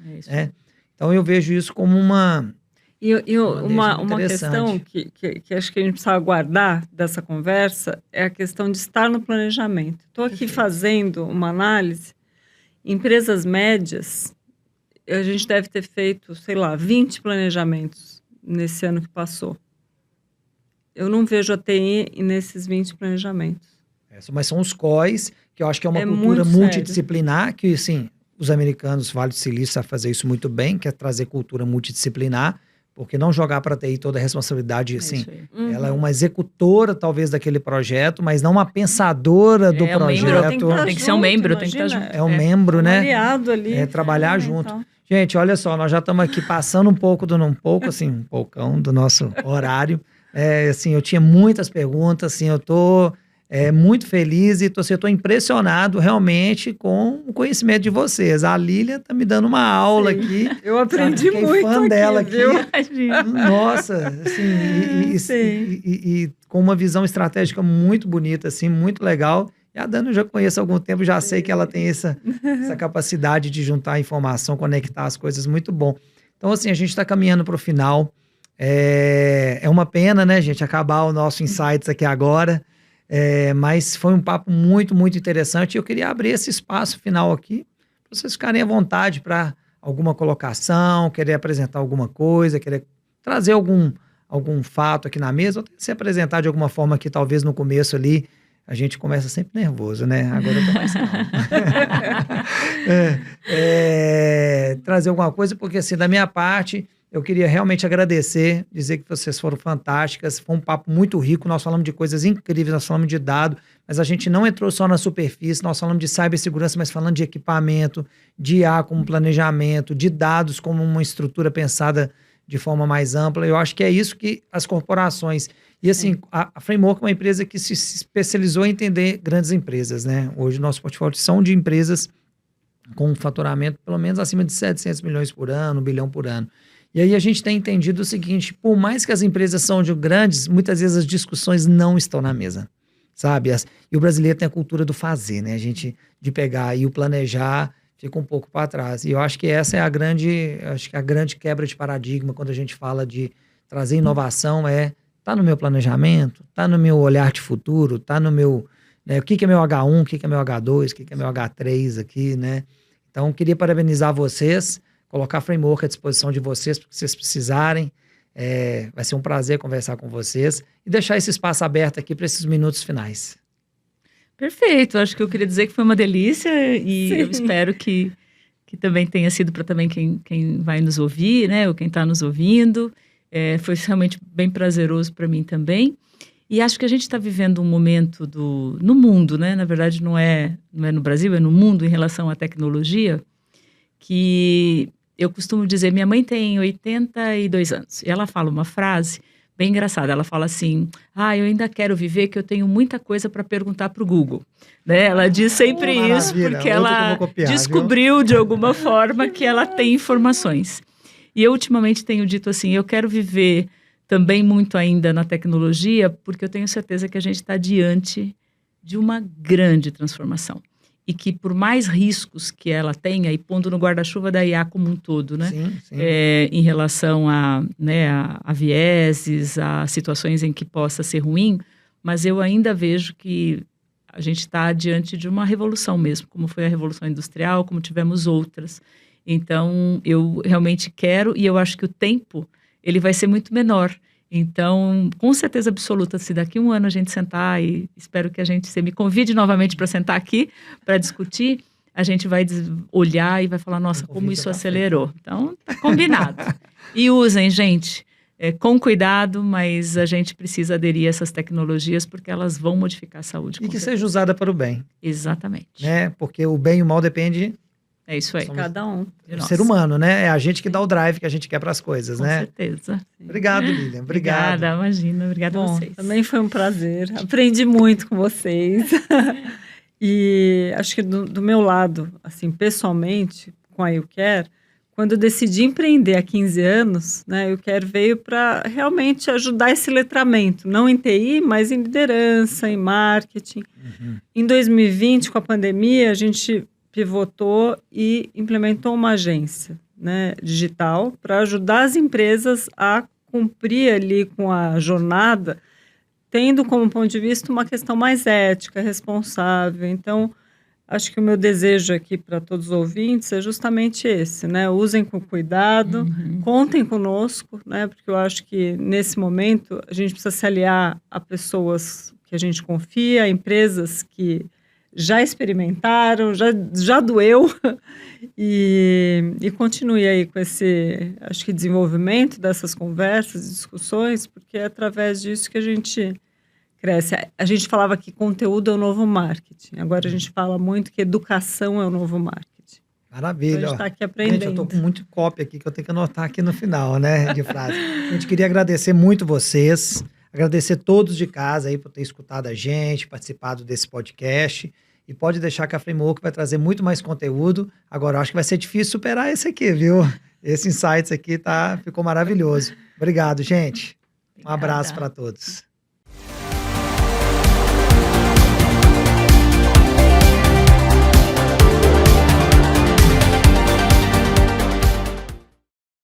Então, eu vejo isso como uma questão que acho que a gente precisa aguardar dessa conversa é a questão de estar no planejamento. Estou aqui fazendo uma análise. Empresas médias, a gente deve ter feito, sei lá, 20 planejamentos nesse ano que passou. Eu não vejo a TI nesses 20 planejamentos. Mas são os COIs, que eu acho que é uma cultura multidisciplinar, que, assim, os americanos, Vale do Silício, sabem fazer isso muito bem, que é trazer cultura multidisciplinar, porque não jogar para a TI toda a responsabilidade, assim, ela é uma executora, talvez, daquele projeto, mas não uma pensadora do projeto. Tem que ser um membro, tem que estar junto. É um membro, né? Aliado ali. Trabalhar junto. Gente, olha só, nós já estamos aqui passando um poucão do nosso horário. Assim, eu tinha muitas perguntas, assim, eu tô muito feliz e estou impressionado realmente com o conhecimento de vocês. A Lília está me dando uma aula aqui. Eu aprendi muito fã aqui, dela aqui. Viu? Nossa, assim, e com uma visão estratégica muito bonita, assim, muito legal. E a Dani eu já conheço há algum tempo, já sei que ela tem essa capacidade de juntar informação, conectar as coisas, muito bom. Então, assim, a gente está caminhando para o final. É uma pena, né, gente, acabar o nosso Insights aqui agora. Mas foi um papo muito, muito interessante. E eu queria abrir esse espaço final aqui para vocês ficarem à vontade para alguma colocação, querer apresentar alguma coisa, querer trazer algum fato aqui na mesa, ou se apresentar de alguma forma que talvez no começo ali a gente começa sempre nervoso, né? Agora eu tô mais calmo. Trazer alguma coisa, porque assim, da minha parte, eu queria realmente agradecer, dizer que vocês foram fantásticas, foi um papo muito rico, nós falamos de coisas incríveis, nós falamos de dados, mas a gente não entrou só na superfície, nós falamos de cibersegurança, mas falando de equipamento, de IA como planejamento, de dados como uma estrutura pensada de forma mais ampla. Eu acho que é isso que as corporações... E assim, a Framework é uma empresa que se especializou em entender grandes empresas, né? Hoje, nosso portfólio são de empresas com um faturamento pelo menos acima de 700 milhões por ano, 1 bilhão por ano. E aí a gente tem entendido o seguinte, por mais que as empresas são de grandes, muitas vezes as discussões não estão na mesa, sabe? E o brasileiro tem a cultura do fazer, né? A gente de pegar e o planejar fica um pouco para trás. E eu acho que essa é a grande quebra de paradigma quando a gente fala de trazer inovação tá no meu planejamento, tá no meu olhar de futuro, tá no meu, né, o que é meu H1, o que é meu H2, o que é meu H3 aqui, né? Então, queria parabenizar vocês, colocar a Framework à disposição de vocês, porque vocês precisarem. Vai ser um prazer conversar com vocês e deixar esse espaço aberto aqui para esses minutos finais. Perfeito, acho que eu queria dizer que foi uma delícia e Sim. eu espero que também tenha sido para também quem vai nos ouvir, né, ou quem está nos ouvindo. Foi realmente bem prazeroso para mim também. E acho que a gente está vivendo um momento no mundo, né? Na verdade, não é no Brasil, é no mundo em relação à tecnologia, que eu costumo dizer, minha mãe tem 82 anos, e ela fala uma frase bem engraçada, ela fala assim, eu ainda quero viver que eu tenho muita coisa para perguntar para o Google. Né? Ela diz sempre isso, porque ela descobriu de alguma forma que ela tem informações. E eu ultimamente tenho dito assim, eu quero viver também muito ainda na tecnologia, porque eu tenho certeza que a gente está diante de uma grande transformação. E que por mais riscos que ela tenha, e pondo no guarda-chuva da IA como um todo, né? Sim. Em relação a vieses, a situações em que possa ser ruim, mas eu ainda vejo que a gente está diante de uma revolução mesmo, como foi a Revolução Industrial, como tivemos outras. Então, eu realmente quero, e eu acho que o tempo, ele vai ser muito menor. Então, com certeza absoluta, se daqui a um ano a gente sentar, e espero que você me convide novamente para sentar aqui, para discutir, a gente vai olhar e vai falar, nossa, como isso acelerou. Então, tá combinado. E usem, gente, com cuidado, mas a gente precisa aderir a essas tecnologias, porque elas vão modificar a saúde. E que seja usada para o bem. Exatamente. Né? Porque o bem e o mal depende... É isso aí. Cada um. Do ser humano, né? É a gente que dá o drive que a gente quer para as coisas, né? Com certeza. Obrigado, Lilian. Obrigado. Obrigada, imagina. Obrigada a vocês. Também foi um prazer. Aprendi muito com vocês. E acho que do meu lado, assim, pessoalmente, com a YouCare, quando eu decidi empreender há 15 anos, né, a YouCare veio para realmente ajudar esse letramento, não em TI, mas em liderança, em marketing. Em 2020, com a pandemia, a gente pivotou e implementou uma agência, né, digital para ajudar as empresas a cumprir ali com a jornada, tendo como ponto de vista uma questão mais ética, responsável. Então, acho que o meu desejo aqui para todos os ouvintes é justamente esse, né? Usem com cuidado, contem conosco, né? Porque eu acho que nesse momento a gente precisa se aliar a pessoas que a gente confia, a empresas que já experimentaram, já doeu, e continue aí com esse, acho que, desenvolvimento dessas conversas, discussões, porque é através disso que a gente cresce. A gente falava que conteúdo é o novo marketing, agora a gente fala muito que educação é o novo marketing. Maravilha. Então a gente está aqui aprendendo. Gente, eu estou com muito cópia aqui que eu tenho que anotar aqui no final, né, de frase. A gente queria agradecer muito vocês, agradecer todos de casa aí por ter escutado a gente, participado desse podcast. E pode deixar que a Framework vai trazer muito mais conteúdo. Agora, eu acho que vai ser difícil superar esse aqui, viu? Esse Insights aqui ficou maravilhoso. Obrigado, gente. Um abraço para todos.